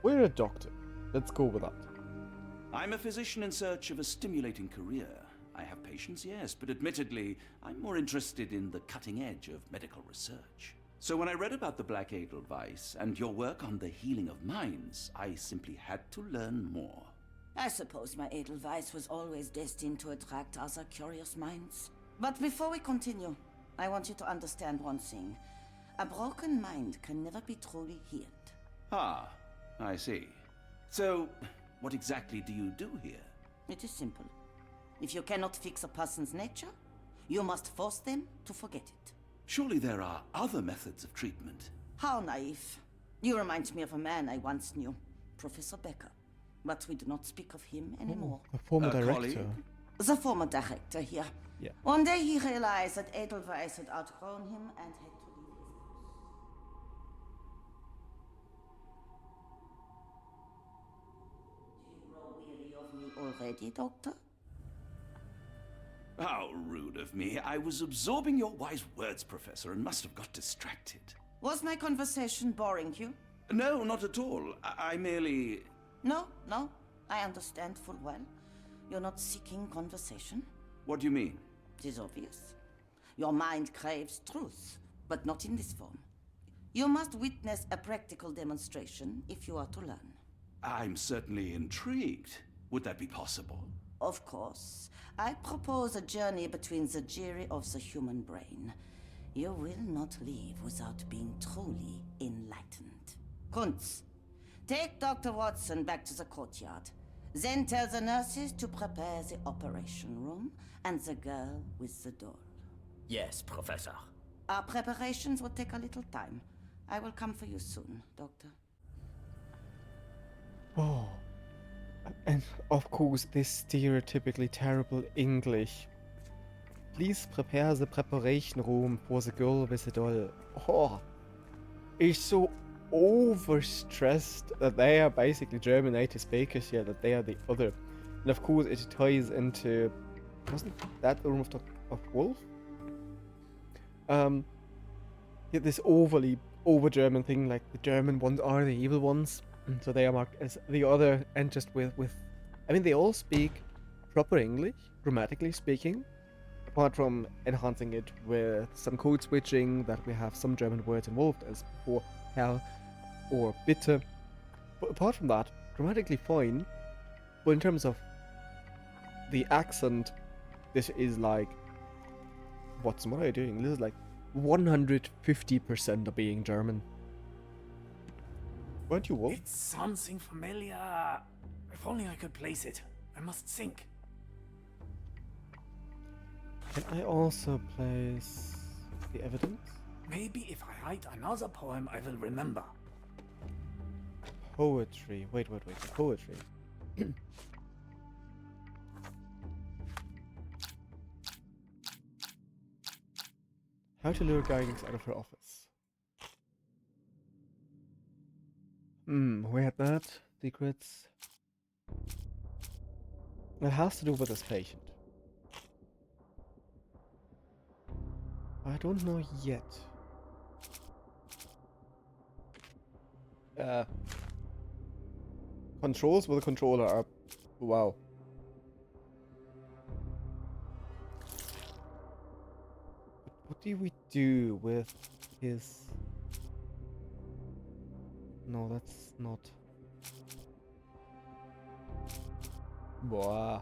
We're a doctor. Let's go with that. I'm a physician in search of a stimulating career. I have patients, yes, but admittedly, I'm more interested in the cutting edge of medical research. So when I read about the Black Edelweiss and your work on the healing of minds, I simply had to learn more. I suppose my Edelweiss was always destined to attract other curious minds. But before we continue, I want you to understand one thing. A broken mind can never be truly healed. Ah, I see. So, what exactly do you do here? It is simple. If you cannot fix a person's nature, you must force them to forget it. Surely there are other methods of treatment. How naive. You remind me of a man I once knew, Professor Becker. But we do not speak of him anymore. The former director. Colleague? The former director here. Yeah. One day he realized that Edelweiss had outgrown him and had to leave his house. Do you grow weary of me already, Doctor? How rude of me. I was absorbing your wise words, Professor, and must have got distracted. Was my conversation boring you? No, not at all. I merely... No, I understand full well. You're not seeking conversation. What do you mean? It is obvious. Your mind craves truth, but not in this form. You must witness a practical demonstration if you are to learn. I'm certainly intrigued. Would that be possible? Of course. I propose a journey between the jury of the human brain. You will not leave without being truly enlightened. Kunz, take Dr. Watson back to the courtyard. Then tell the nurses to prepare the operation room and the girl with the doll. Yes, Professor. Our preparations will take a little time. I will come for you soon, Doctor. Oh. And of course, this stereotypically terrible English. Please prepare the preparation room for the girl with the doll. Oh, it's so overstressed that they are basically German native speakers here, that they are the other. And of course, it ties into... Wasn't that the room of Wolf? Yeah, this overly over-German thing, like the German ones are the evil ones. So they are marked as the other, and just with I mean, they all speak proper English, grammatically speaking, apart from enhancing it with some code switching, that we have some German words involved, as before hell or bitte. But apart from that, grammatically fine. But in terms of the accent, this is like... What are you doing? This is like 150% of being German. Weren't you Wolf? It's something familiar. If only I could place it. I must think. Can I also place the evidence? Maybe if I write another poem, I will remember. Poetry. Wait. Poetry. How to lure guidance out of her office. We had that. Secrets. It has to do with this patient. I don't know yet. Controls with a controller are... Wow. What do we do with his... No, that's not... Boah.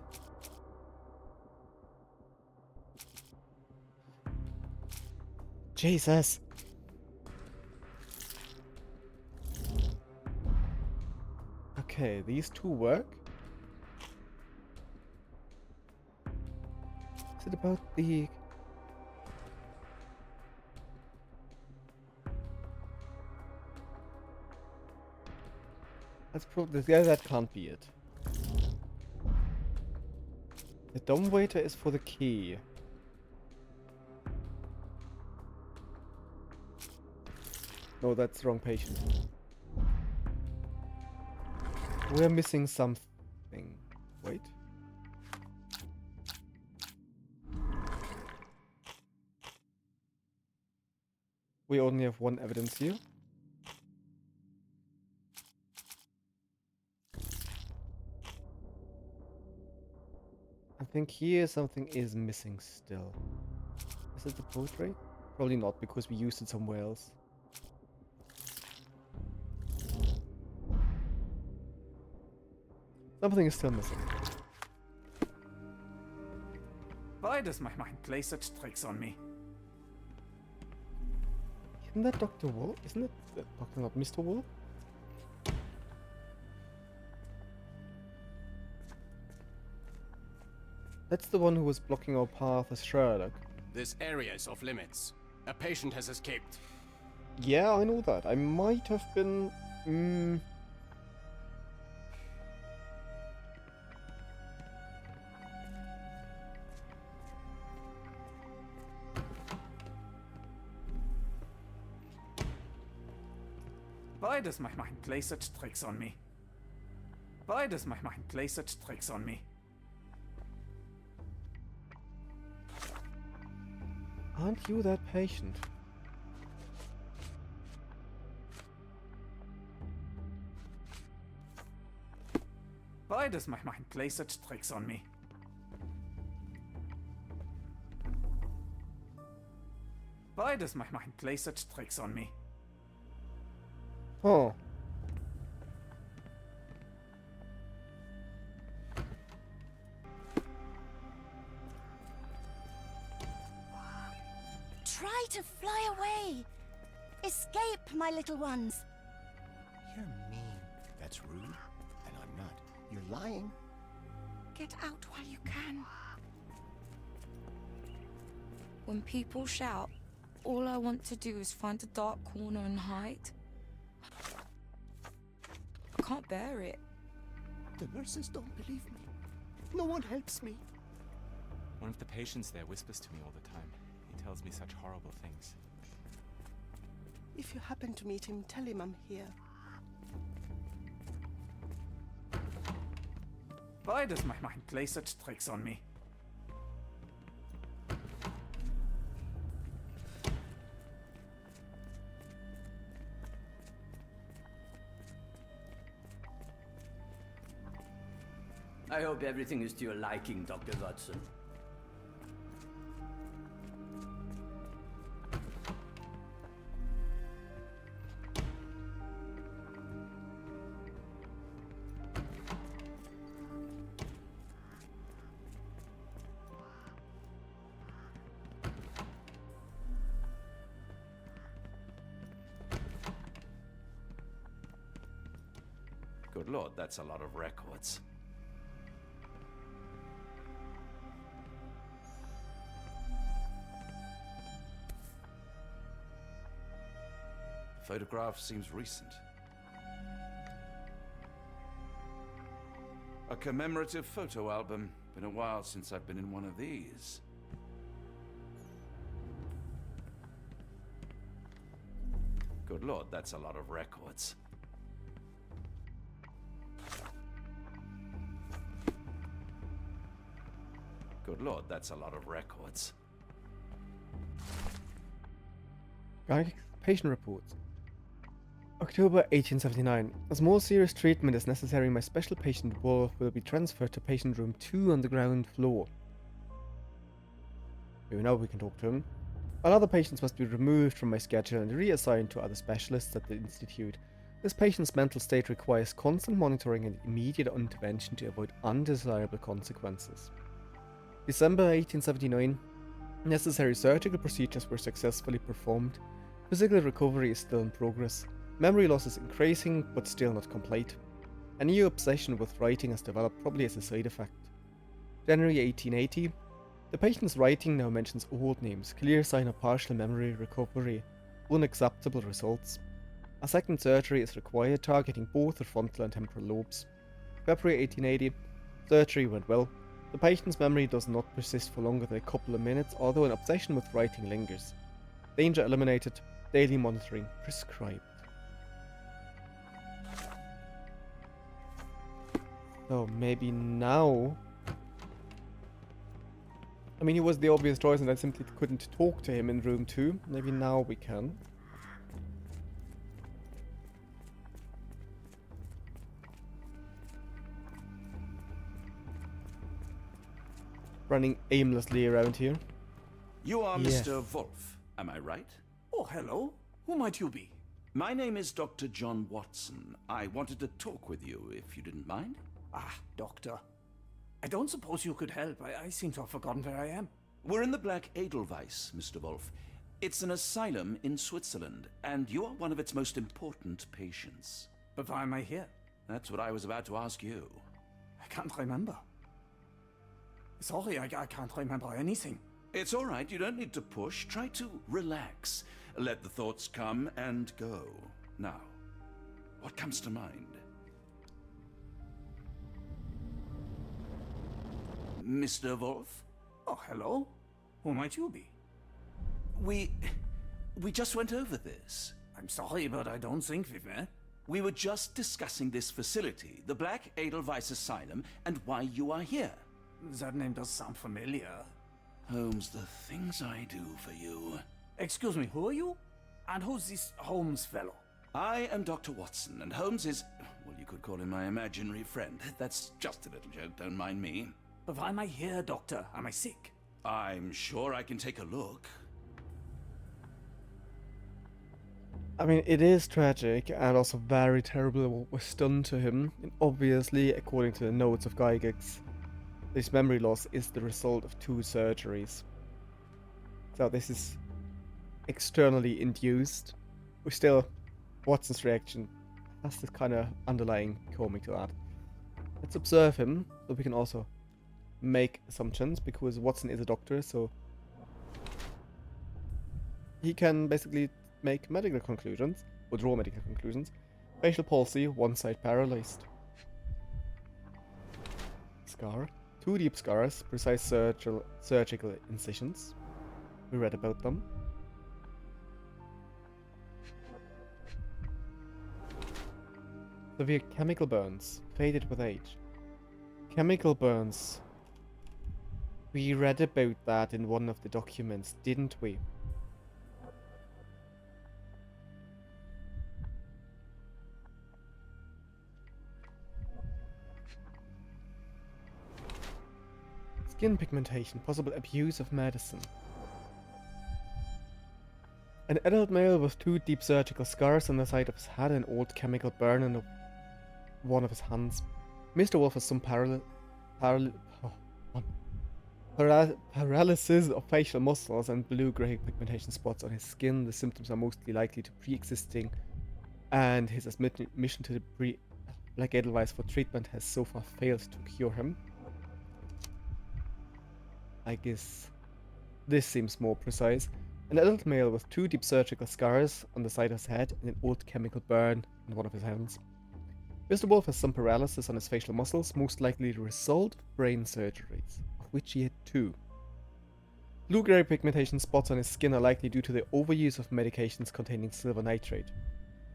Jesus. Okay, these two work. Is it about the... That's probably... Yeah, that can't be it. The dumbwaiter is for the key. No, that's the wrong patient. We're missing something. Wait. We only have one evidence here. I think here something is missing still. Is it the portrait? Probably not, because we used it somewhere else. Something is still missing. Why does my mind play such tricks on me? Isn't that Dr. Wolf? Isn't it Dr. not Mr. Wolf? That's the one who was blocking our path as Sherlock. This area is off limits. A patient has escaped. Yeah, I know that. I might have been... Why does my mind play such tricks on me? Why does my mind play such tricks on me? Aren't you that patient? Why does my mind play such tricks on me? Why does my mind play such tricks on me? Oh. Try to fly away. Escape, my little ones. You're mean. That's rude. And I'm not. You're lying. Get out while you can. When people shout, all I want to do is find a dark corner and hide. I can't bear it. The nurses don't believe me. No one helps me. One of the patients there whispers to me all the time. He tells me such horrible things. If you happen to meet him, tell him I'm here. Why does my mind play such tricks on me? I hope everything is to your liking, Dr. Watson. Good Lord, that's a lot of records. Photograph seems recent. A commemorative photo album. Been a while since I've been in one of these. Good Lord, that's a lot of records. Good Lord, that's a lot of records. Patient reports. October 1879. As more serious treatment is necessary, my special patient Wolf will be transferred to patient room 2 on the ground floor. Maybe now we can talk to him. All other patients must be removed from my schedule and reassigned to other specialists at the institute. This patient's mental state requires constant monitoring and immediate intervention to avoid undesirable consequences. December 1879. Necessary surgical procedures were successfully performed. Physical recovery is still in progress. Memory loss is increasing, but still not complete. A new obsession with writing has developed, probably as a side effect. January 1880. The patient's writing now mentions old names, clear sign of partial memory recovery, unacceptable results. A second surgery is required, targeting both the frontal and temporal lobes. February 1880. Surgery went well. The patient's memory does not persist for longer than a couple of minutes, although an obsession with writing lingers. Danger eliminated. Daily monitoring prescribed. So maybe now... I mean, he was the obvious choice and I simply couldn't talk to him in room 2. Maybe now we can. Running aimlessly around here. You are Yes. Mr. Wolf, am I right? Oh, hello. Who might you be? My name is Dr. John Watson. I wanted to talk with you, if you didn't mind. Ah, doctor. I don't suppose you could help. I seem to have forgotten where I am. We're in the Black Edelweiss, Mr. Wolf. It's an asylum in Switzerland, and you are one of its most important patients. But why am I here? That's what I was about to ask you. I can't remember. Sorry, I can't remember anything. It's all right, you don't need to push. Try to relax. Let the thoughts come and go. Now, what comes to mind? Mr. Wolf? Oh, hello. Who might you be? We just went over this. I'm sorry, but I don't think we've met. We were just discussing this facility, the Black Edelweiss Asylum, and why you are here. That name does sound familiar. Holmes, the things I do for you. Excuse me, who are you? And who's this Holmes fellow? I am Dr. Watson, and Holmes is, well, you could call him my imaginary friend. That's just a little joke, don't mind me. But why am I here, doctor? Am I sick? I'm sure I can take a look. I mean, it is tragic and also very terrible what was done to him. And obviously, according to the notes of Gygax, this memory loss is the result of 2 surgeries. So this is externally induced. But still, Watson's reaction has this kind of underlying comic to that. Let's observe him, so we can also make assumptions, because Watson is a doctor, so he can basically make medical conclusions, or draw medical conclusions. Facial palsy, one side paralyzed. Scar. 2 deep scars, precise surgical incisions. We read about them. Severe chemical burns, faded with age. Chemical burns. We read about that in one of the documents, didn't we? Skin pigmentation, possible abuse of medicine. An adult male with 2 deep surgical scars on the side of his head and an old chemical burn on one of his hands. Mr. Wolf has some paralysis of facial muscles and blue-grey pigmentation spots on his skin. The symptoms are mostly likely to pre-existing, and his admission to the Black Edelweiss for treatment has so far failed to cure him. I guess this seems more precise. An adult male with 2 deep surgical scars on the side of his head and an old chemical burn in one of his hands. Mr. Wolf has some paralysis on his facial muscles, most likely the result of brain surgeries, of which he had 2. Blue-grey pigmentation spots on his skin are likely due to the overuse of medications containing silver nitrate.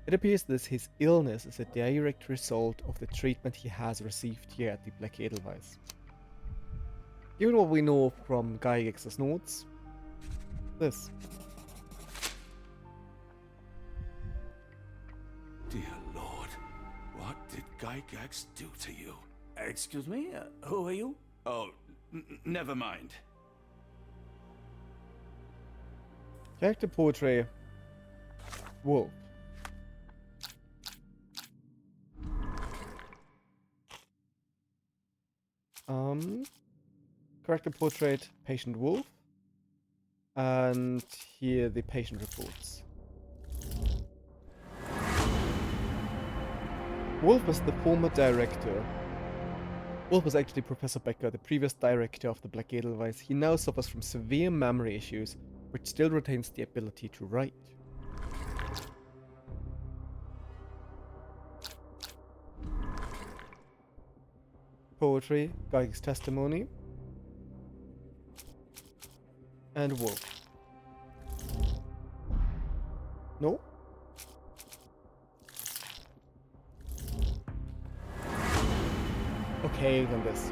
It appears that his illness is a direct result of the treatment he has received here at the Black Edelweiss. Given what we know from Gygax's notes, this. Dear Lord, what did Gygax do to you? Excuse me? Who are you? Oh, never mind. Character portrait Wolf. Character portrait patient Wolf. And here the patient reports. Wolf was the former director. Wolf was actually Professor Becker, the previous director of the Black Edelweiss. He now suffers from severe memory issues, but still retains the ability to write. Poetry, Geiger's testimony, and Wolf. No? Okay, then this.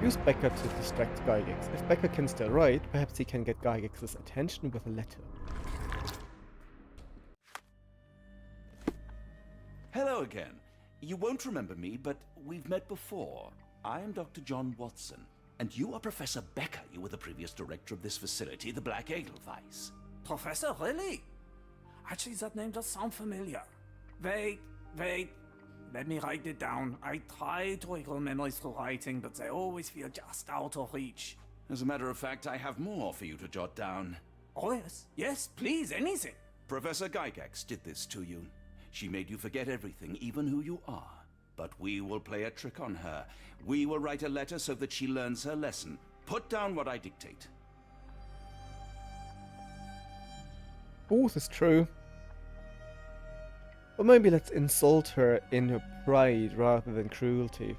Use Becker to distract Gygax. If Becker can still write, perhaps he can get Gygax's attention with a letter. Hello again. You won't remember me, but we've met before. I am Dr. John Watson, and you are Professor Becker. You were the previous director of this facility, the Black Edelweiss. Professor, really? Actually, that name does sound familiar. Wait. Let me write it down. I try to recall memories through writing, but they always feel just out of reach. As a matter of fact, I have more for you to jot down. Oh, yes. Yes, please, anything. Professor Gygax did this to you. She made you forget everything, even who you are. But we will play a trick on her. We will write a letter so that she learns her lesson. Put down what I dictate. Both is true. Or maybe let's insult her in her pride rather than cruelty.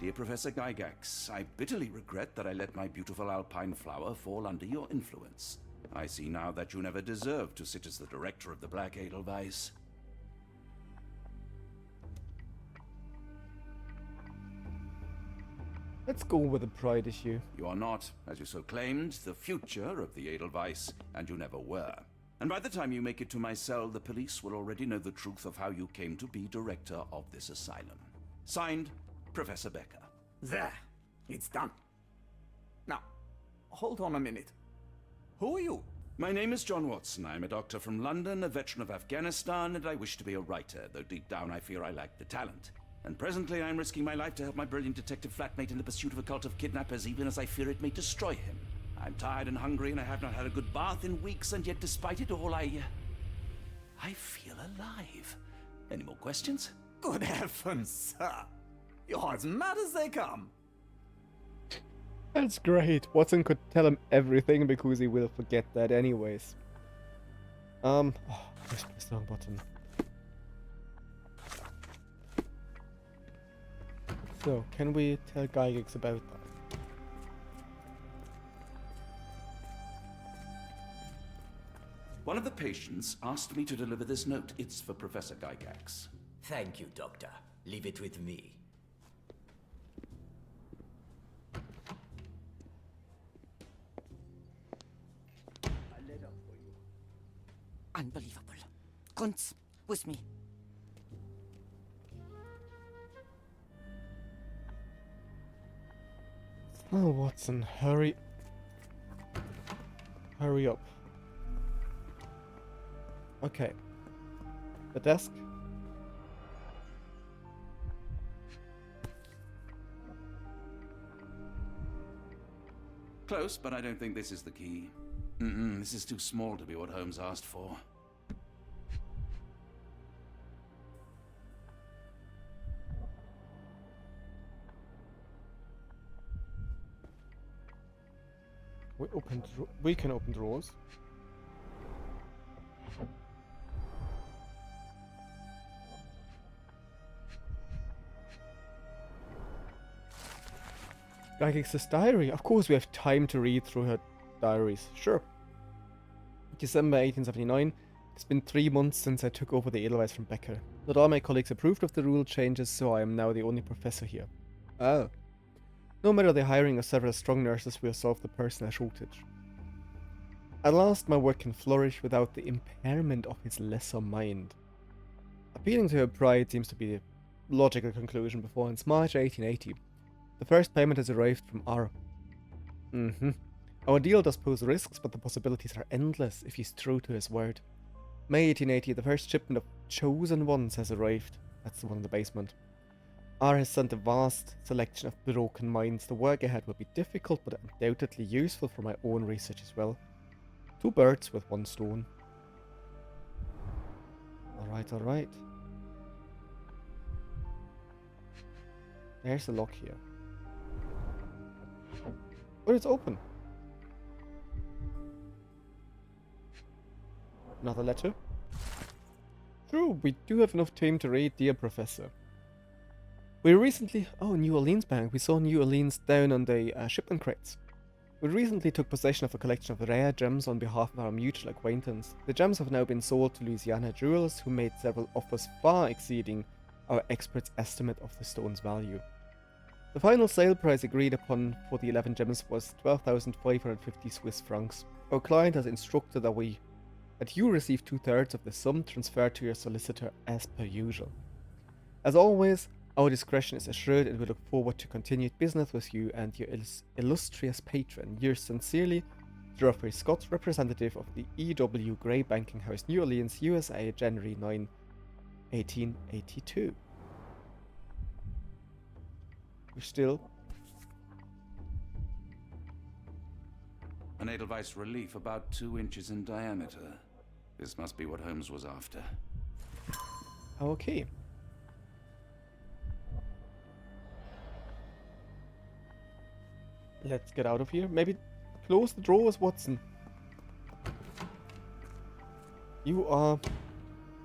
Dear Professor Gygax, I bitterly regret that I let my beautiful alpine flower fall under your influence. I see now that you never deserved to sit as the director of the Black Edelweiss. Let's go with the pride issue. You are not, as you so claimed, the future of the Edelweiss, and you never were. And by the time you make it to my cell, the police will already know the truth of how you came to be director of this asylum. Signed, Professor Becker. There. It's done. Now, hold on a minute. Who are you? My name is John Watson. I'm a doctor from London, a veteran of Afghanistan, and I wish to be a writer, though deep down I fear I lack the talent. And presently I'm risking my life to help my brilliant detective flatmate in the pursuit of a cult of kidnappers, even as I fear it may destroy him. I'm tired and hungry, and I have not had a good bath in weeks, and yet despite it all, I feel alive. Any more questions? Good heavens, sir. You're as mad as they come. That's great. Watson could tell him everything because he will forget that anyways. Press the wrong button. So, can we tell Gygax about that? One of the patients asked me to deliver this note. It's for Professor Gygax. Thank you, Doctor. Leave it with me. Unbelievable. Kunz, with me. Oh, Watson, hurry. Hurry up. Okay. The desk. Close, but I don't think this is the key. This is too small to be what Holmes asked for. We can open drawers. Gygax's diary. Of course, we have time to read through her diaries. Sure. December 1879. It's been 3 months since I took over the Edelweiss from Becker. Not all my colleagues approved of the rule changes, so I am now the only professor here. Oh. No matter the hiring of several strong nurses will solve the personnel shortage. At last, my work can flourish without the impairment of his lesser mind. Appealing to her pride seems to be the logical conclusion before in March 1880. The first payment has arrived from R. Our deal does pose risks, but the possibilities are endless if he's true to his word. May 1880, the first shipment of chosen ones has arrived. That's the one in the basement. R has sent a vast selection of broken minds. The work ahead will be difficult, but undoubtedly useful for my own research as well. 2 birds with 1 stone. Alright. There's a lock here. But it's open. Another letter. True, we do have enough time to read, dear Professor. We recently... Oh, New Orleans Bank. We saw New Orleans down on the shipment crates. We recently took possession of a collection of rare gems on behalf of our mutual acquaintance. The gems have now been sold to Louisiana Jewelers, who made several offers far exceeding our experts' estimate of the stone's value. The final sale price agreed upon for the 11 gems was 12,550 Swiss francs. Our client has instructed that you receive 2/3 of the sum transferred to your solicitor as per usual. As always, our discretion is assured and we look forward to continued business with you and your illustrious patron. Yours sincerely, Geoffrey Scott, representative of the E.W. Gray Banking House, New Orleans, USA, January 9, 1882. We're still... An Edelweiss relief about 2 inches in diameter. This must be what Holmes was after. Okay. Let's get out of here. Maybe close the drawers, Watson. You are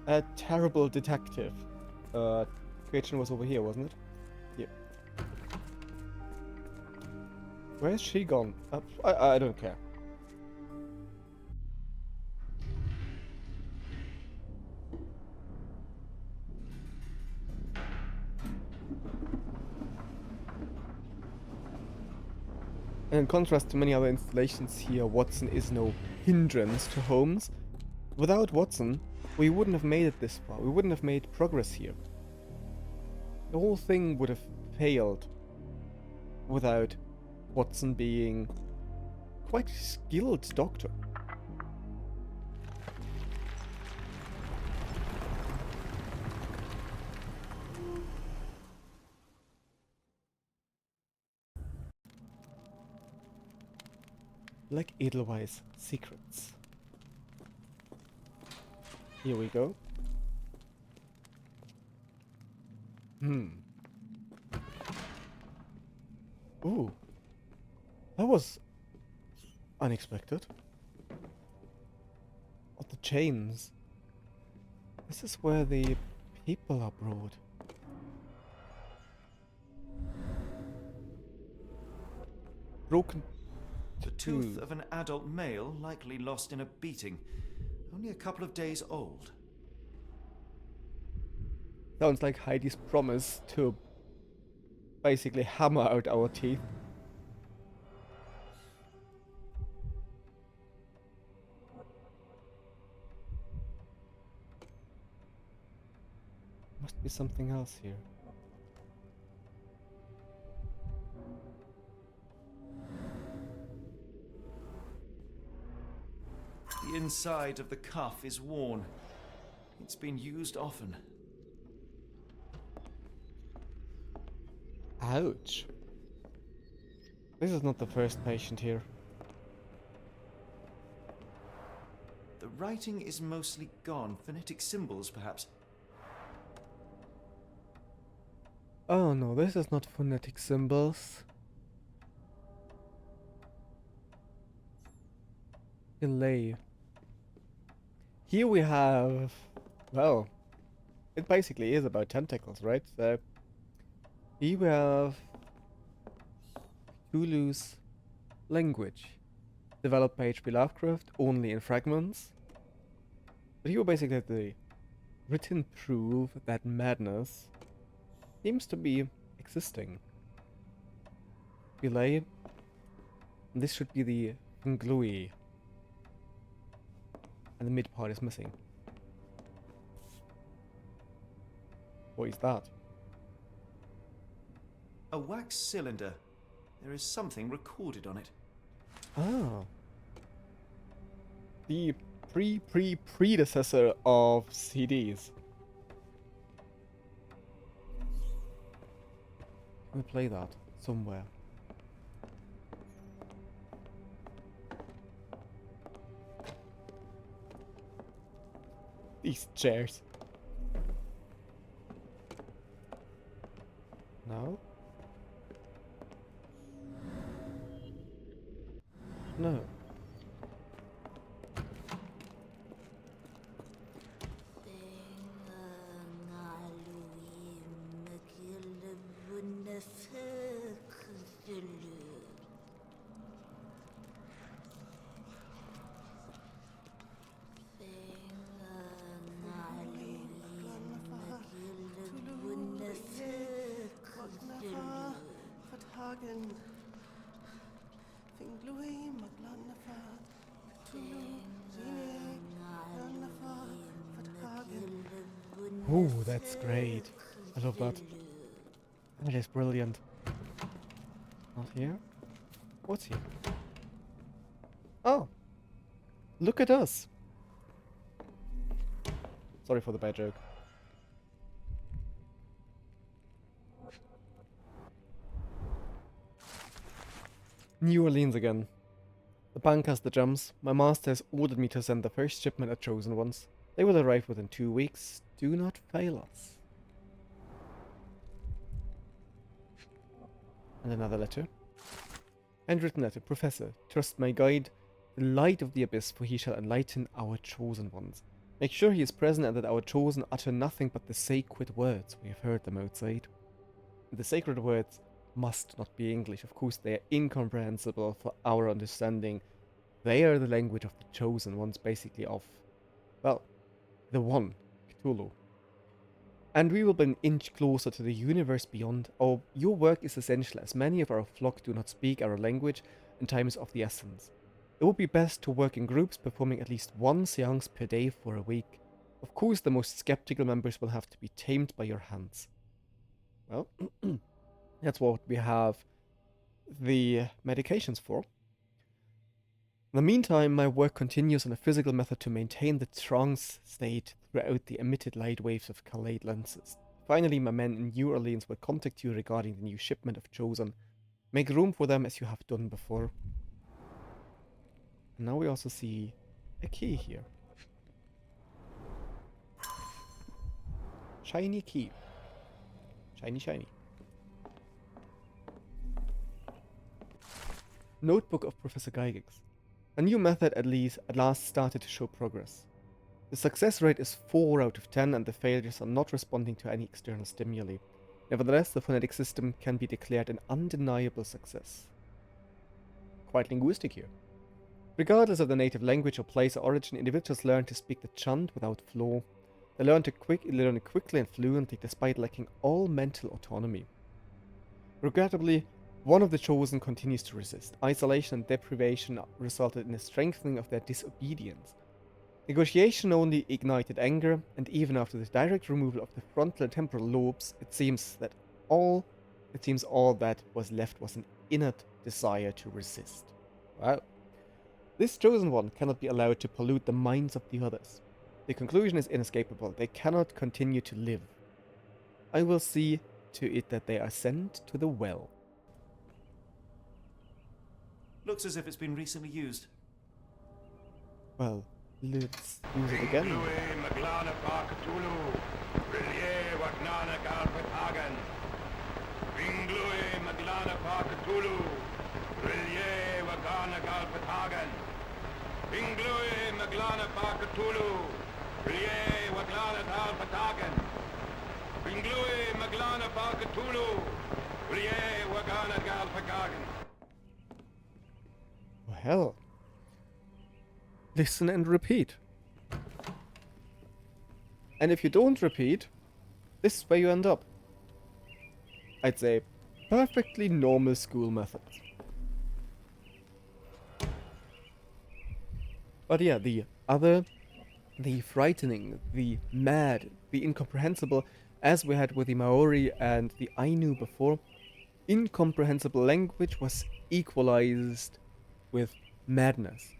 a terrible detective. Question was over here, wasn't it? Yeah. Where's she gone? I don't care. And in contrast to many other installations here, Watson is no hindrance to Holmes. Without Watson, we wouldn't have made it this far. We wouldn't have made progress here. The whole thing would have failed without Watson being quite a skilled doctor. Like Edelweiss secrets. Here we go. Ooh. That was unexpected. Oh, the chains. This is where the people are brought. Broken. The tooth of an adult male, likely lost in a beating. Only a couple of days old. Sounds like Heidi's promise to basically hammer out our teeth. Must be something else here. The inside of the cuff is worn. It's been used often. Ouch. This is not the first patient here. The writing is mostly gone. Phonetic symbols, perhaps. Oh no, this is not phonetic symbols. Delay. Here we have... Well, it basically is about tentacles, right? So here we have Cthulhu's language, developed by H.P. Lovecraft, only in fragments. But here we basically have the written proof that madness seems to be existing. Delay. This should be the Glui. And the mid part is missing. What is that? A wax cylinder. There is something recorded on it. Ah. The predecessor of CDs. Can we play that somewhere? These chairs. No? No. Ooh, that's great. I love that. That is brilliant. Not here? What's here? Oh! Look at us! Sorry for the bad joke. New Orleans again. The bank has the gems. My master has ordered me to send the first shipment of chosen ones. They will arrive within 2 weeks. Do not fail us. And another letter. Handwritten letter. Professor, trust my guide, the light of the abyss, for he shall enlighten our chosen ones. Make sure he is present and that our chosen utter nothing but the sacred words. We have heard them outside. The sacred words must not be English. Of course, they are incomprehensible for our understanding. They are the language of the chosen ones, basically of, well, the one, Cthulhu. And we will be an inch closer to the universe beyond. Oh, your work is essential, as many of our flock do not speak our language, and time is of the essence. It would be best to work in groups, performing at least one seance per day for a week. Of course, the most skeptical members will have to be tamed by your hands. Well, that's what we have the medications for. In the meantime, my work continues on a physical method to maintain the trance state throughout the emitted light waves of colored lenses. Finally, my men in New Orleans will contact you regarding the new shipment of Chosen. Make room for them as you have done before. And now we also see a key here. Shiny key. Shiny, shiny. Notebook of Professor Gygax. A new method at last started to show progress. The success rate is 4 out of 10 and the failures are not responding to any external stimuli. Nevertheless, the phonetic system can be declared an undeniable success. Quite linguistic here. Regardless of the native language or place of origin, individuals learn to speak the chant without flaw. They learn it quickly and fluently despite lacking all mental autonomy. Regrettably, one of the chosen continues to resist. Isolation and deprivation resulted in a strengthening of their disobedience. Negotiation only ignited anger, and even after the direct removal of the frontal and temporal lobes, it seems all that was left was an innate desire to resist. Well, this chosen one cannot be allowed to pollute the minds of the others. The conclusion is inescapable. They cannot continue to live. I will see to it that they are sent to the well. Looks as if it's been recently used. Well, let's use it again. Well, listen and repeat. And if you don't repeat, this is where you end up. I'd say perfectly normal school methods. But yeah, the other, the frightening, the mad, the incomprehensible, as we had with the Maori and the Ainu before, incomprehensible language was equalized with madness.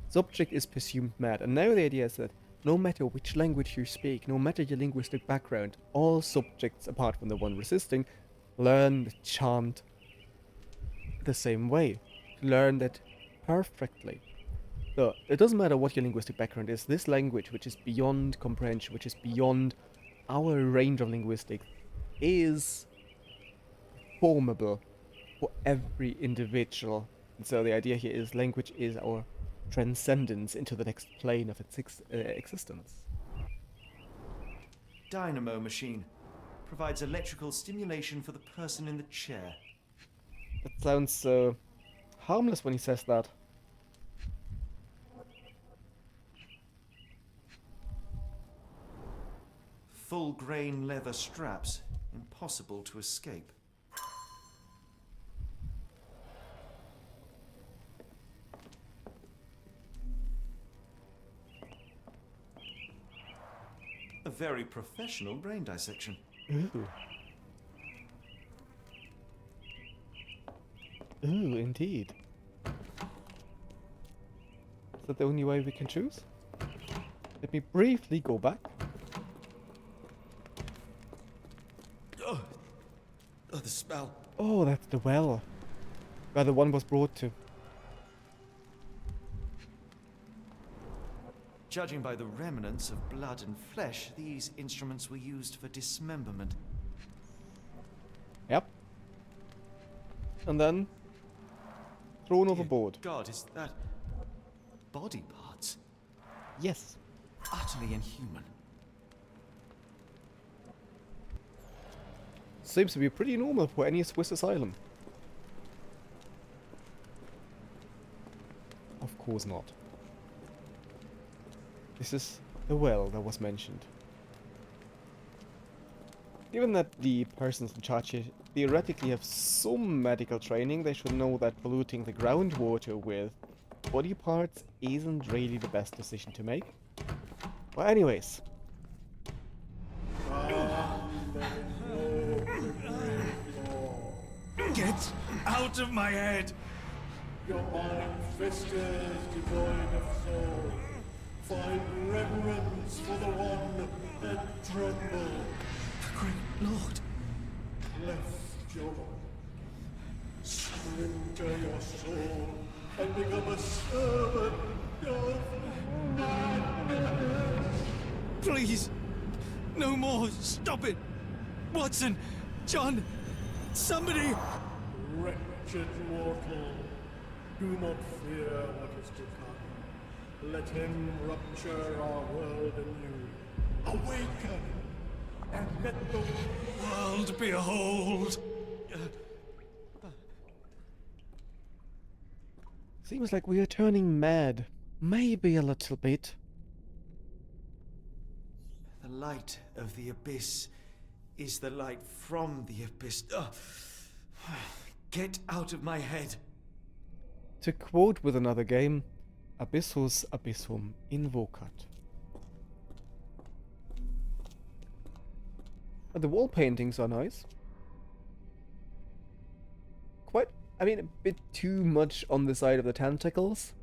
Subject is presumed mad, and now the idea is that no matter which language you speak, no matter your linguistic background, all subjects, apart from the one resisting, learn the chant the same way. Learn that perfectly. So, it doesn't matter what your linguistic background is, this language, which is beyond comprehension, which is beyond our range of linguistics, is formable for every individual And so the idea here is language is our transcendence into the next plane of its existence. Dynamo machine. Provides electrical stimulation for the person in the chair. It sounds so harmless when he says that. Full grain leather straps. Impossible to escape. A very professional brain dissection. Ooh. Ooh, indeed. Is that the only way we can choose? Let me briefly go back. Oh, the smell. Oh, that's the well. Where the one was brought to. Judging by the remnants of blood and flesh, these instruments were used for dismemberment. Yep. And then thrown overboard. God, is that body parts? Yes. Utterly inhuman. Seems to be pretty normal for any Swiss asylum. Of course not. This is the well that was mentioned. Given that the persons in charge here theoretically have some medical training, they should know that polluting the groundwater with body parts isn't really the best decision to make. Well, anyways. Get out of my head! Your mind festers devoid of soul. Find reverence for the one that trembled. The great lord. Left your surrender your soul and become a servant of madness. Please! No more! Stop it! Watson! John! Somebody! Wretched mortal, do not fear what is to come. Let him rupture our world anew. Awaken, and let the world behold! Seems like we are turning mad. Maybe a little bit. The light of the abyss is the light from the abyss. Get out of my head. To quote with another game, Abyssus abyssum invocat. But the wall paintings are nice. Quite, I mean, a bit too much on the side of the tentacles.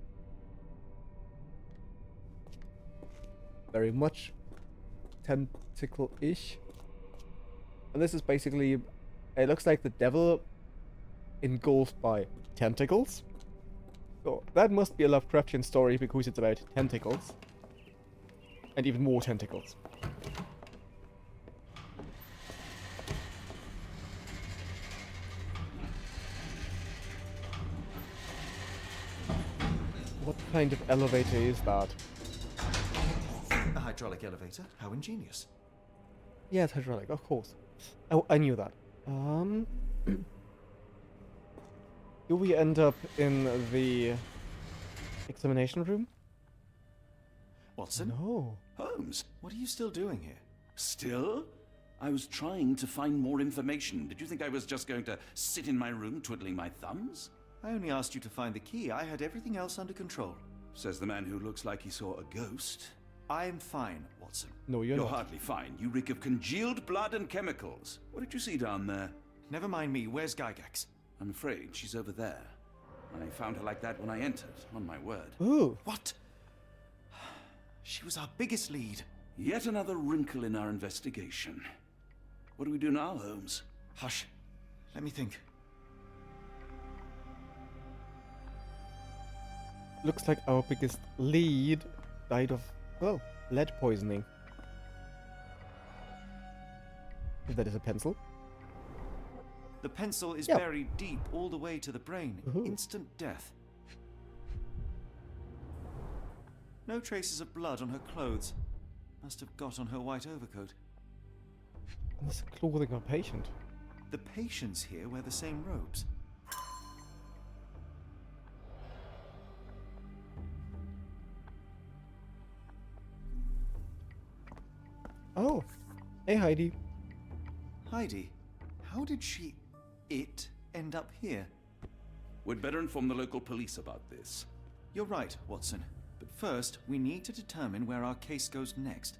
Very much tentacle-ish. And this is basically, it looks like the devil engulfed by tentacles. So that must be a Lovecraftian story because it's about tentacles. And even more tentacles. What kind of elevator is that? A hydraulic elevator? How ingenious. Yeah, it's hydraulic, of course. Oh, I knew that. Do we end up in the examination room? Watson? No. Holmes, What are you still doing here? still? I was trying to find more information. Did you think I was just going to sit in my room twiddling my thumbs? I only asked you to find the key. I had everything else under control. Says the man who looks like he saw a ghost. I'm fine, Watson. No, you're not. Hardly fine. You reek of congealed blood and chemicals. What did you see down there? Never mind me. Where's Gygax? I'm afraid she's over there. I found her like that when I entered, on my word. Ooh. What? She was our biggest lead. Yet another wrinkle in our investigation. What do we do now, Holmes? Hush. Let me think. Looks like our biggest lead died of, well, lead poisoning. If that is a pencil. The pencil is Yep. buried deep all the way to the brain. Instant death. No traces of blood on her clothes. Must have got on her white overcoat. This clothing of a patient. The patients here wear the same robes. Oh, hey Heidi. Heidi, how did it end up here? We'd better inform the local police about this. You're right, Watson. But first, we need to determine where our case goes next.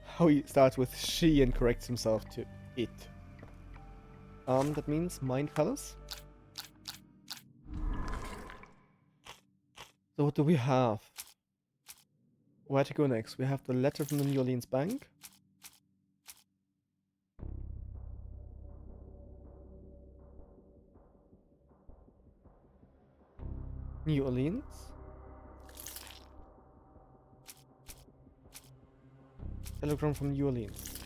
How he starts with she and corrects himself to it. That means mind palace. So what do we have? Where to go next? We have the letter from the New Orleans bank. New Orleans. Telegram from New Orleans.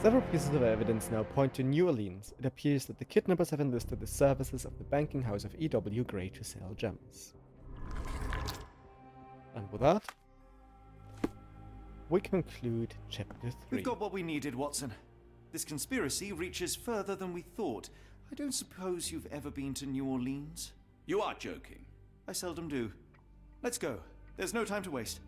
Several pieces of evidence now point to New Orleans. It appears that the kidnappers have enlisted the services of the banking house of E.W. Gray to sell gems. And with that, we conclude Chapter 3. We've got what we needed, Watson. This conspiracy reaches further than we thought. I don't suppose you've ever been to New Orleans? You are joking. I seldom do. Let's go. There's no time to waste.